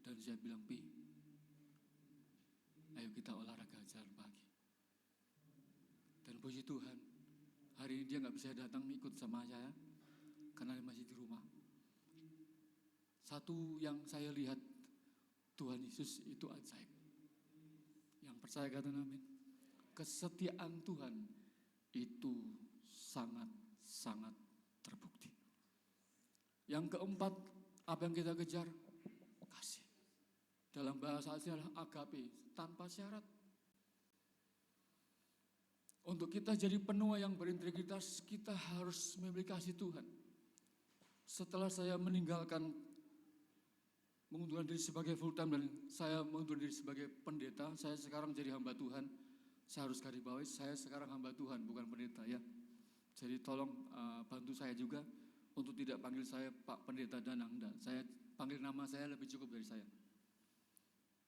dan saya bilang, Pi, Ayo kita olahraga jalan pagi. Dan puji Tuhan, hari ini dia nggak bisa datang ikut sama saya karena dia masih di rumah. Satu yang saya lihat, Tuhan Yesus itu ajaib. Yang percaya kata amin. Kesetiaan Tuhan itu sangat-sangat terbukti. Yang keempat, apa yang kita kejar? Kasih. Dalam bahasa asli adalah agape, tanpa syarat. Untuk kita jadi penuai yang berintegritas, kita harus memiliki kasih Tuhan. Setelah saya mengundurkan diri sebagai full time dan saya mengundurkan diri sebagai pendeta, saya sekarang jadi hamba Tuhan. Saya harus garis bawahi, saya sekarang hamba Tuhan, bukan pendeta ya. Jadi tolong bantu saya juga untuk tidak panggil saya Pak Pendeta Danang. Dan saya panggil nama saya lebih cukup dari saya.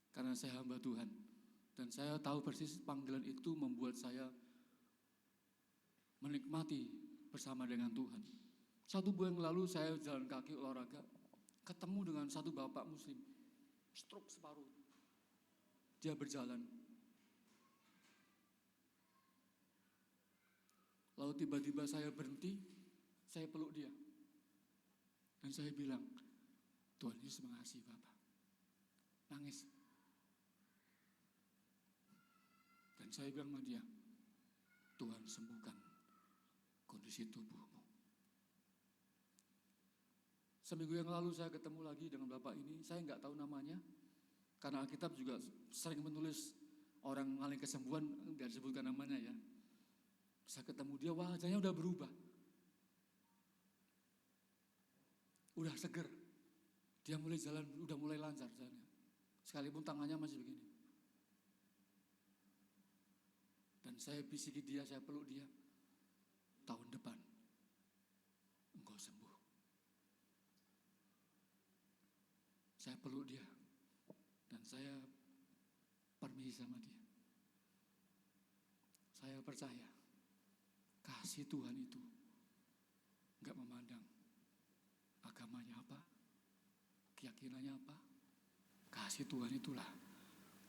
Karena saya hamba Tuhan. Dan saya tahu persis panggilan itu membuat saya menikmati bersama dengan Tuhan. 1 bulan lalu saya jalan kaki olahraga, ketemu dengan satu bapak muslim, stroke separuh. Dia berjalan. Lalu tiba-tiba saya berhenti, saya peluk dia. Dan saya bilang, Tuhan Yesus mengasihi Bapak. Nangis. Dan saya bilang sama dia, Tuhan sembuhkan kondisi tubuhmu. Seminggu yang lalu saya ketemu lagi dengan bapak ini, saya nggak tahu namanya, karena Alkitab juga sering menulis orang mengalami kesembuhan, nggak disebutkan namanya ya. Saya ketemu dia, wajahnya udah berubah. Udah seger. Dia mulai jalan, udah mulai lancar jalannya. Sekalipun tangannya masih begini. Dan saya bisiki dia, saya peluk dia. Tahun depan, engkau sembuh. Saya peluk dia. Dan saya permisi sama dia. Saya percaya kasih Tuhan itu enggak memandang agamanya apa, keyakinannya apa. Kasih Tuhan itulah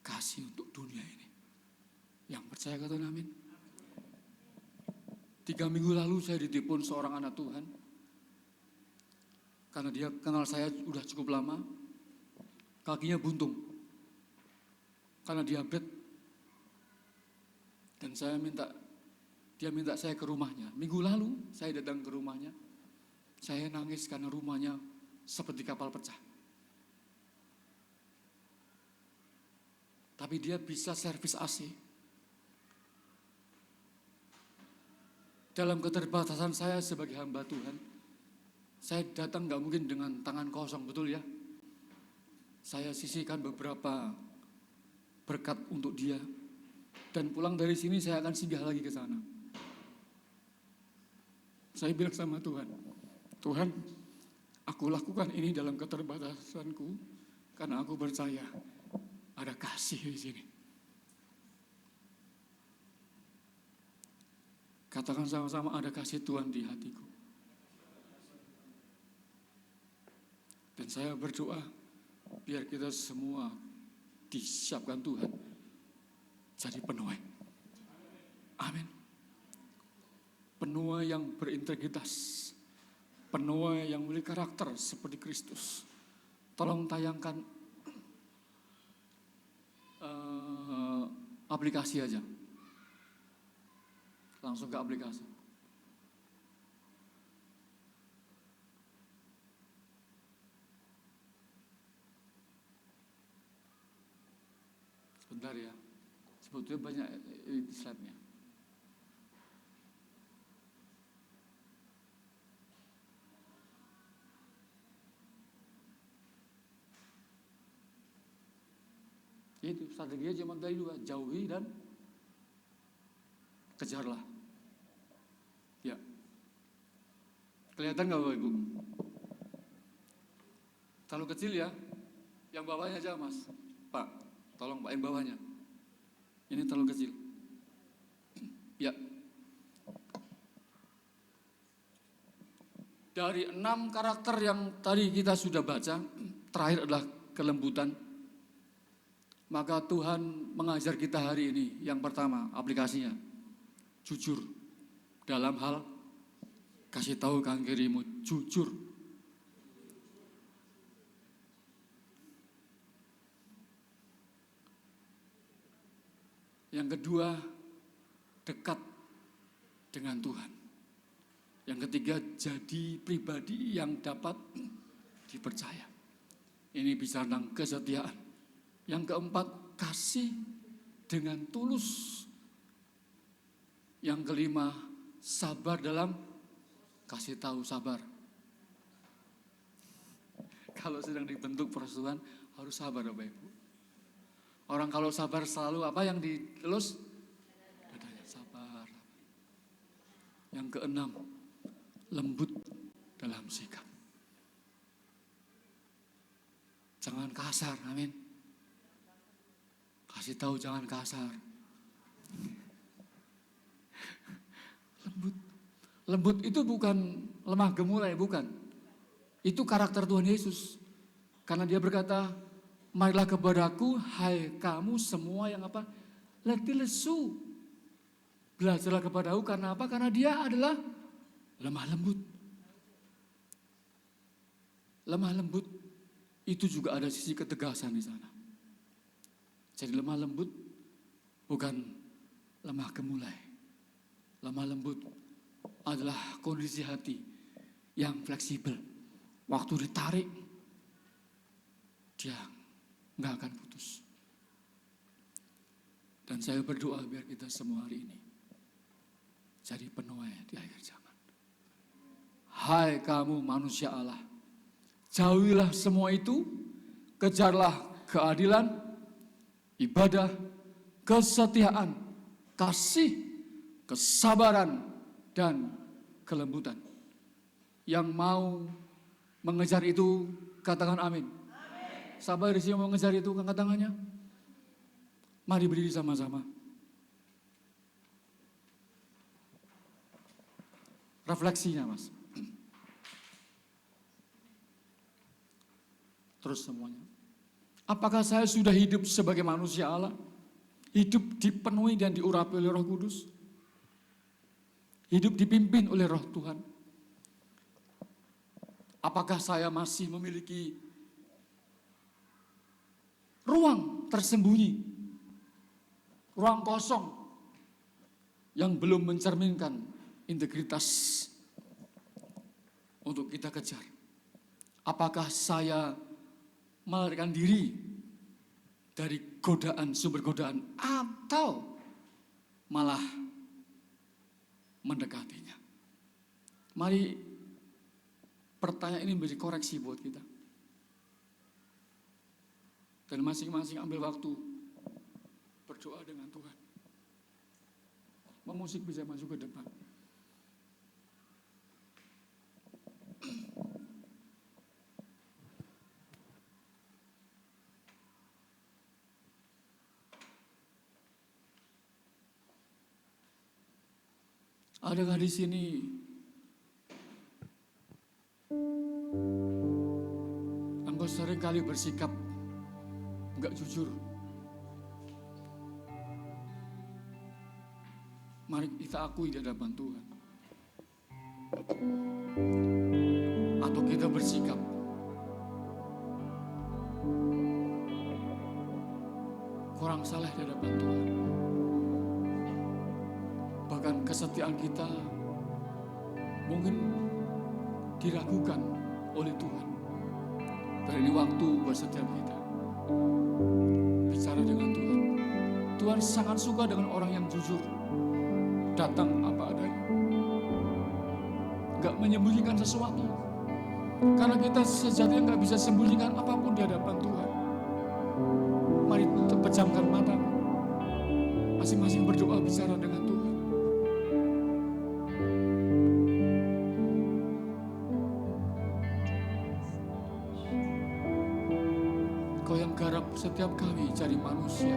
kasih untuk dunia ini. Yang percaya kata amin. 3 minggu lalu saya ditelepon seorang anak Tuhan. Karena dia kenal saya udah cukup lama. Kakinya buntung. Karena diabetes. Dan dia minta saya ke rumahnya. Minggu lalu saya datang ke rumahnya. Saya nangis karena rumahnya seperti kapal pecah. Tapi dia bisa servis AC. Dalam keterbatasan saya sebagai hamba Tuhan, saya datang gak mungkin dengan tangan kosong, betul ya? Saya sisihkan beberapa berkat untuk dia. Dan pulang dari sini saya akan singgah lagi ke sana. Saya bilang sama Tuhan, Tuhan, aku lakukan ini dalam keterbatasanku karena aku percaya ada kasih di sini. Katakan sama-sama, ada kasih Tuhan di hatiku. Dan saya berdoa biar kita semua disiapkan Tuhan jadi penuai. Amin. Penuai yang berintegritas, penuai yang memiliki karakter seperti Kristus. Tolong tayangkan aplikasi aja. Langsung ke aplikasi. Sebentar ya. Sebetulnya banyak slide-nya. Itu strateginya cuma dari 2, jauhi dan kejarlah. Ya. Kelihatan nggak Bapak Ibu? Terlalu kecil ya. Yang bawahnya aja Mas. Pak, tolong Pak yang bawahnya. Ini terlalu kecil. Ya. Dari 6 karakter yang tadi kita sudah baca, terakhir adalah kelembutan. Maka Tuhan mengajar kita hari ini, yang pertama aplikasinya, jujur dalam hal kasih tahu kang kirimu, jujur. Yang kedua, dekat dengan Tuhan. Yang ketiga, jadi pribadi yang dapat dipercaya. Ini bicara tentang kesetiaan. Yang keempat, kasih dengan tulus. Yang kelima, sabar dalam kasih tahu, sabar. Kalau sedang dibentuk persatuan harus sabar Bapak Ibu. Orang kalau sabar selalu apa yang dilus? Dadanya, sabar. Yang keenam, lembut dalam sikap. Jangan kasar, amin. Kasih tahu jangan kasar. Lembut. Lembut itu bukan lemah gemulai, bukan. Itu karakter Tuhan Yesus. Karena dia berkata, marilah kepadaku, hai kamu semua yang apa? Letih lesu. Belajarlah kepadaku, karena apa? Karena dia adalah lemah lembut. Lemah lembut itu juga ada sisi ketegasan di sana. Jadi lemah lembut bukan lemah gemulai. Lemah lembut adalah kondisi hati yang fleksibel. Waktu ditarik, dia nggak akan putus. Dan saya berdoa biar kita semua hari ini jadi penuai di akhir zaman. Hai kamu manusia Allah, jauhilah semua itu, kejarlah keadilan, ibadah, kesetiaan, kasih, kesabaran, dan kelembutan. Yang mau mengejar itu, katakan amin. Sabar di sini mau mengejar itu, angkat tangannya. Mari berdiri sama-sama. Refleksinya Mas. Terus semuanya. Apakah saya sudah hidup sebagai manusia Allah? Hidup dipenuhi dan diurapi oleh Roh Kudus? Hidup dipimpin oleh Roh Tuhan? Apakah saya masih memiliki ruang tersembunyi, ruang kosong yang belum mencerminkan integritas untuk kita kejar? Apakah saya melarikan diri dari godaan, sumber godaan, atau malah mendekatinya? Mari pertanyaan ini menjadi koreksi buat kita. Dan masing-masing ambil waktu berdoa dengan Tuhan. Pemusik bisa masuk ke depan. Adakah di sini engkau sering kali bersikap enggak jujur? Mari kita akui di hadapan Tuhan. Atau kita bersikap kurang salah di hadapan Tuhan. Bahkan kesetiaan kita mungkin diragukan oleh Tuhan. Dan ini waktu buat setiap kita bicara dengan Tuhan. Tuhan sangat suka dengan orang yang jujur, datang apa adanya, gak menyembunyikan sesuatu. Karena kita sejatinya gak bisa sembunyikan apapun di hadapan Tuhan. Mari pejamkan mata, masing-masing berdoa bicara dengan Tuhan. Kau yang garap setiap kami cari manusia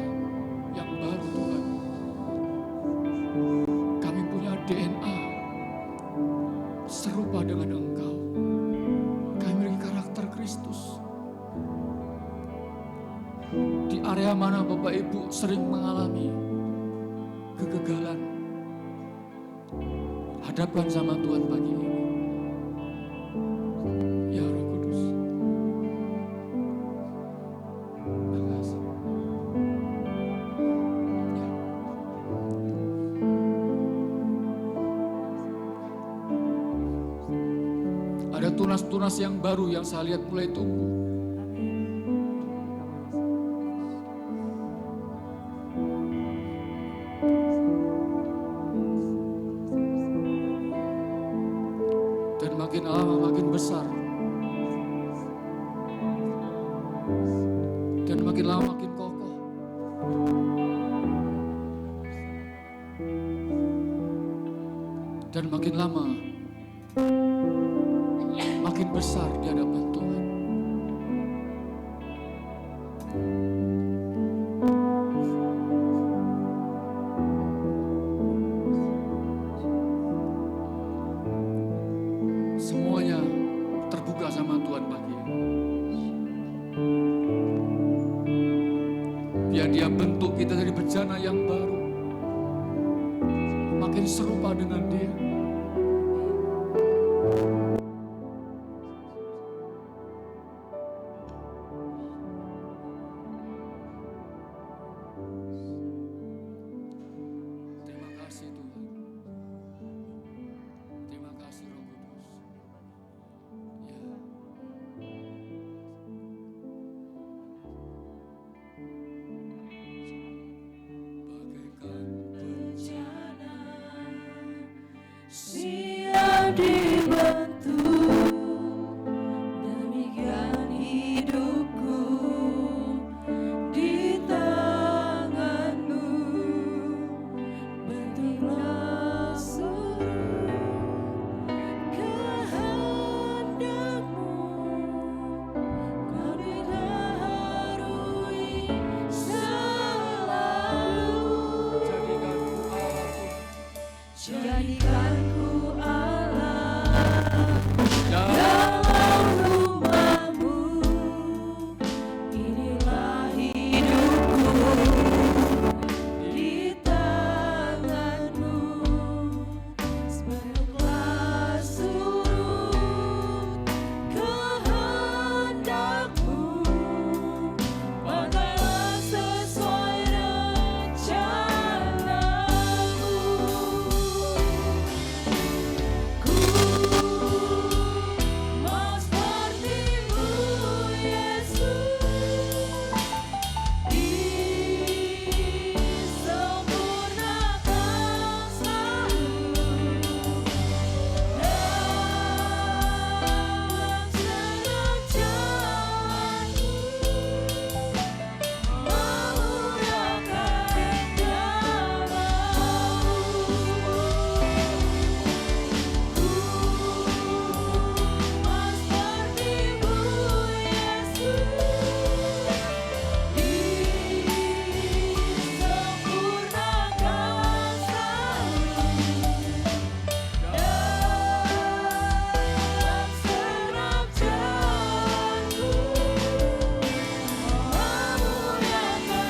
yang baru Tuhan. Kami punya DNA serupa dengan Engkau. Kami memiliki karakter Kristus. Di area mana Bapak Ibu sering mengalami kegagalan, hadapkan sama Tuhan pagi ini. Ya Roh Kudus. Makasih. Ya. Ada tunas-tunas yang baru yang saya lihat mulai tumbuh. Dan makin lama makin besar. Dan makin lama makin kokoh. Dan makin lama makin besar di hadapan Tuhan. Semuanya terbuka sama Tuhan pagi ini. Biar Dia bentuk kita dari bejana yang baru, makin serupa dengan Dia. Terima kasih Tuhan. Terima kasih Roh Kudus. Ya. Bagaikan bencana Siap dibentuk, demikian hidupku di tangan-Mu. Bentuklah seluruh kehendak-Mu, kau dibaharui selalu. Jadikan ku Allah Jadikan ku Allah dalam rumah-Mu. Inilah hidupku di tangan-Mu. Bentuklah seluruh kehendak-Mu, pakailah sesuai rencana-Mu. Ku mau seperti-Mu, Yesus, disempurnakan selalu dalam segala jalanku, memuliakan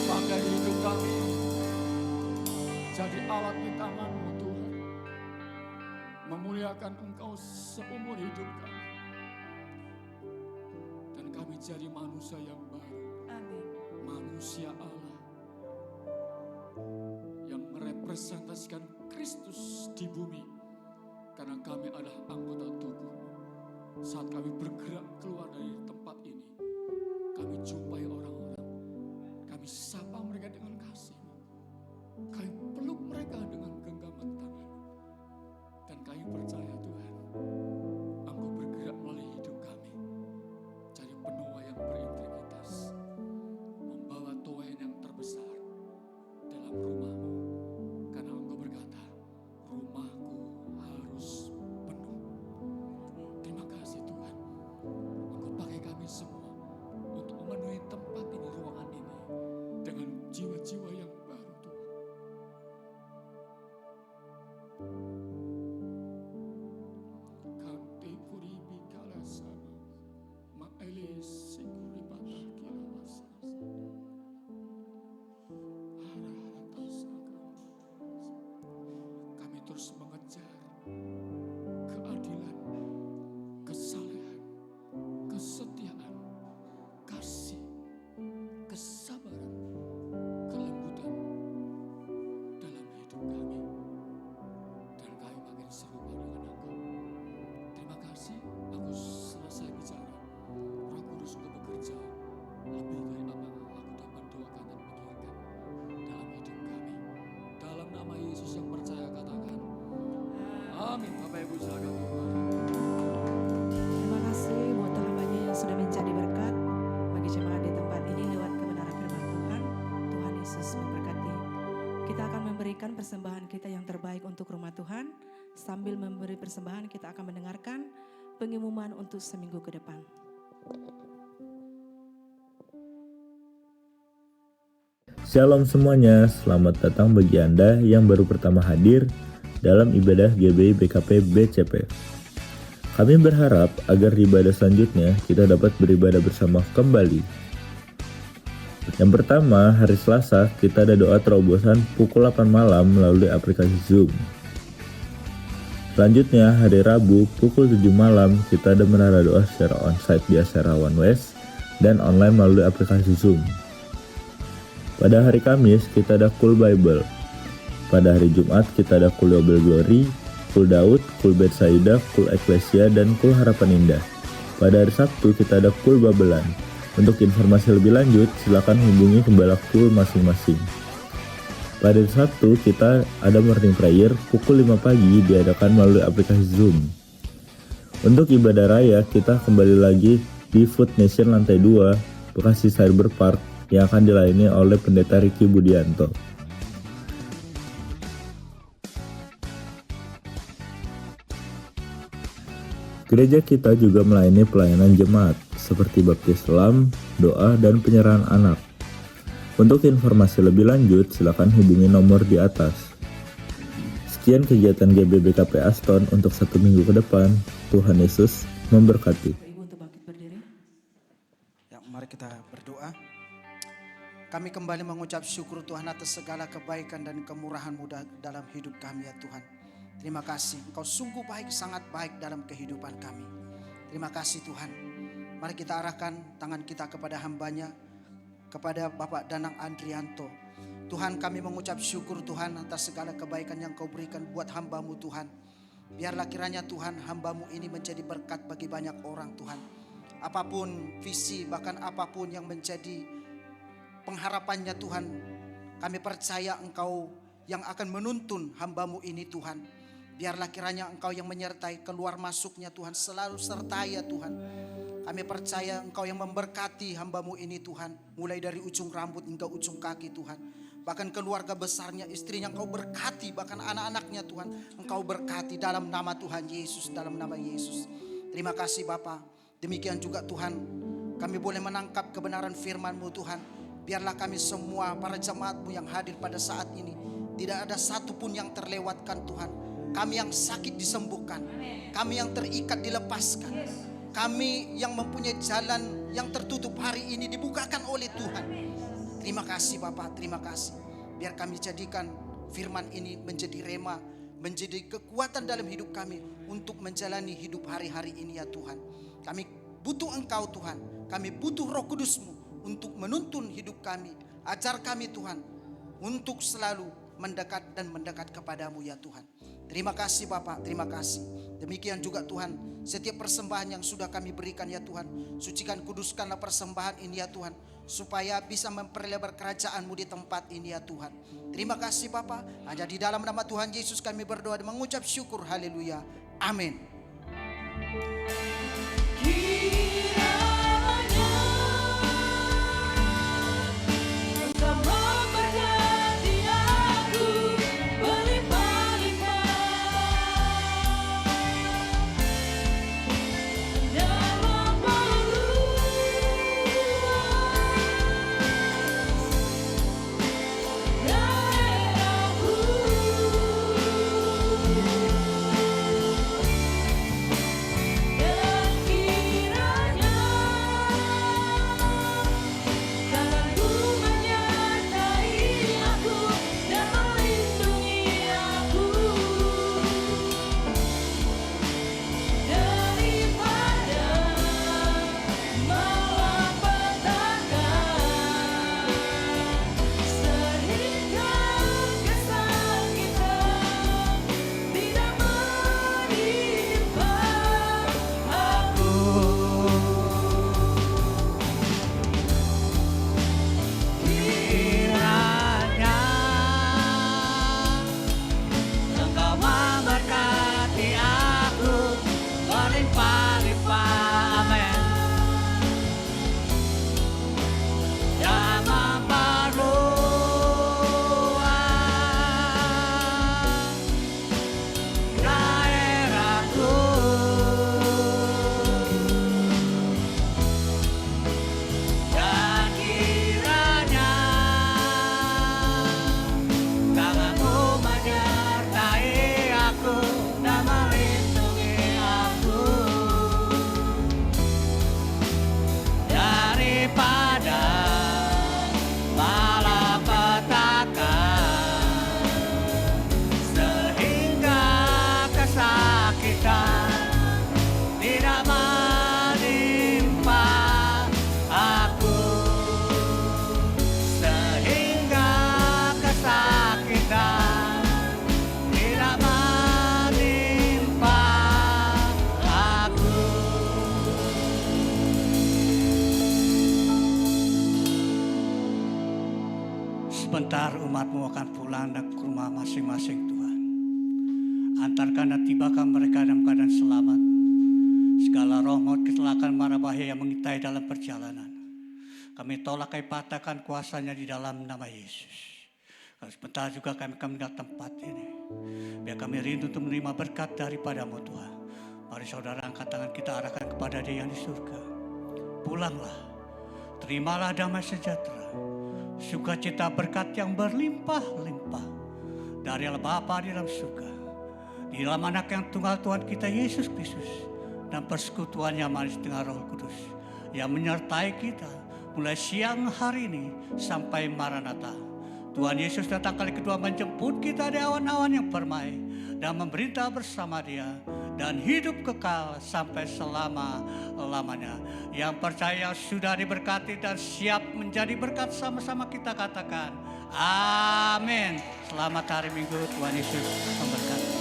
pakai hidup kami jadi alat di tangan-Mu Tuhan, memuliakan Engkau seumur hidup kami, dan kami jadi manusia yang baru, Amin. manusia Allah yang merepresentasikan Kristus di bumi Karena kami adalah anggota tubuh. Saat kami bergerak keluar dari tempat ini, kami jumpai orang-orang, kami sapa mereka dengan kasih-Mu, kami peluk mereka dengan genggaman tangan, dan kami percaya Tuhan, Engkau bergerak melalui hidup kami, jadi penuai yang berintegritas, membawa tuayan yang terbesar dalam rumah-Mu, karena Engkau berkata, rumahku harus penuh. Terima kasih Tuhan, Engkau pakai kami semua untuk memenuhi tempat ini, ruangan ini, dengan jiwa-jiwa yang baru Tuhan. Kante kuribi kala sama, maele sikuri bata kila asasa. Arah atas agama. Kami terus mengejar keadilan, kesalehan, kesetiaan, kasih, kesabaran, kelembutan dalam hidup kami, dan kami makin serupa dengan Engkau. Terima kasih, aku selesai bicara. Roh Kudus Engkau bekerja lebih dari apa yang aku dapat mendoakan dan pikirkan dalam hidup kami. Dalam nama Yesus yang percaya katakan, amin. Bapak Ibu silakan keluar. Terima kasih buat hambanya yang sudah menjadi berkat bagi jemaat di tempat ini lewat kebenaran firman Tuhan. Tuhan Yesus memberkati. Kita akan memberikan persembahan kita yang terbaik untuk rumah Tuhan. Sambil memberi persembahan, kita akan mendengarkan pengumuman untuk seminggu ke depan. Shalom semuanya, selamat datang bagi Anda yang baru pertama hadir dalam ibadah GBI BKP BCP. Kami berharap agar di ibadah selanjutnya kita dapat beribadah bersama kembali. Yang pertama, hari Selasa kita ada doa terobosan pukul 8 malam melalui aplikasi Zoom. Selanjutnya, hari Rabu pukul 7 malam kita ada menara doa secara onsite di Asera One West dan online melalui aplikasi Zoom. Pada hari Kamis kita ada Cool Bible. Pada hari Jumat kita ada Cool Double Glory, Cool Daud, Cool Betsaida, Cool Ecclesia, dan Cool Harapan Indah. Pada hari Sabtu kita ada Cool Babelan. Untuk informasi lebih lanjut silakan hubungi gembala Cool masing-masing. Pada hari Sabtu kita ada morning prayer pukul 5 pagi diadakan melalui aplikasi Zoom. Untuk ibadah raya kita kembali lagi di Food Nation lantai 2 Bekasi Cyber Park yang akan dilayani oleh Pendeta Ricky Budianto. Gereja kita juga melayani pelayanan jemaat seperti baptis selam, doa, dan penyerahan anak. Untuk informasi lebih lanjut, silakan hubungi nomor di atas. Sekian kegiatan GBBKP Aston untuk 1 minggu ke depan. Tuhan Yesus memberkati. Ibu untuk bangkit berdiri. Ya, mari kita berdoa. Kami kembali mengucap syukur Tuhan atas segala kebaikan dan kemurahan-Mu dalam hidup kami ya Tuhan. Terima kasih, Engkau sungguh baik, sangat baik dalam kehidupan kami. Terima kasih Tuhan. Mari kita arahkan tangan kita kepada hamba-Nya, kepada Bapak Danang Andrianto. Tuhan, kami mengucap syukur Tuhan atas segala kebaikan yang Kau berikan buat hamba-Mu Tuhan. Biarlah kiranya Tuhan hamba-Mu ini menjadi berkat bagi banyak orang Tuhan. Apapun visi, bahkan apapun yang menjadi pengharapannya Tuhan, kami percaya Engkau yang akan menuntun hamba-Mu ini Tuhan. Biarlah kiranya Engkau yang menyertai keluar masuknya Tuhan, selalu sertai ya Tuhan. Kami percaya Engkau yang memberkati hamba-Mu ini Tuhan. Mulai dari ujung rambut hingga ujung kaki Tuhan. Bahkan keluarga besarnya, istrinya Engkau berkati. Bahkan anak-anaknya Tuhan Engkau berkati dalam nama Tuhan Yesus. Dalam nama Yesus. Terima kasih Bapa. Demikian juga Tuhan, kami boleh menangkap kebenaran firman-Mu Tuhan. Biarlah kami semua para jemaat-Mu yang hadir pada saat ini, tidak ada satupun yang terlewatkan Tuhan. Kami yang sakit disembuhkan. Kami yang terikat dilepaskan. Kami yang mempunyai jalan yang tertutup hari ini dibukakan oleh Tuhan. Terima kasih Bapak, terima kasih. Biar kami jadikan firman ini menjadi rema, menjadi kekuatan dalam hidup kami untuk menjalani hidup hari-hari ini ya Tuhan. Kami butuh Engkau Tuhan, kami butuh Roh Kudus-Mu untuk menuntun hidup kami. Ajar kami Tuhan untuk selalu mendekat dan mendekat kepadamu ya Tuhan. Terima kasih Bapak, terima kasih. Demikian juga Tuhan, setiap persembahan yang sudah kami berikan ya Tuhan, sucikan kuduskanlah persembahan ini ya Tuhan, supaya bisa memperlebar kerajaan-Mu di tempat ini ya Tuhan. Terima kasih Bapak, hanya di dalam nama Tuhan Yesus kami berdoa dan mengucap syukur, haleluya, amin. Sebentar umat-Mu akan pulang ke rumah masing-masing Tuhan. Antarkan dan tibakan mereka dalam keadaan selamat. Segala roh maut, kecelakaan, mara bahaya yang mengintai dalam perjalanan, kami tolak, kami patahkan kuasanya di dalam nama Yesus. Kalau sebentar juga kami akan meninggal tempat ini. Biar kami rindu untuk menerima berkat daripada-Mu Tuhan. Mari saudara angkat tangan kita arahkan kepada Dia yang di surga. Pulanglah, terimalah damai sejahtera, sukacita berkat yang berlimpah-limpah dari Allah Bapa di dalam surga, di dalam anak yang tunggal Tuhan kita Yesus Kristus, dan persekutuannya manis dengan Roh Kudus yang menyertai kita mulai siang hari ini sampai Maranatha. Tuhan Yesus datang kali kedua menjemput kita di awan-awan yang permai dan memerintah bersama Dia dan hidup kekal sampai selama-lamanya. Yang percaya sudah diberkati dan siap menjadi berkat, sama-sama kita katakan amin. Selamat hari Minggu, Tuhan Yesus memberkati.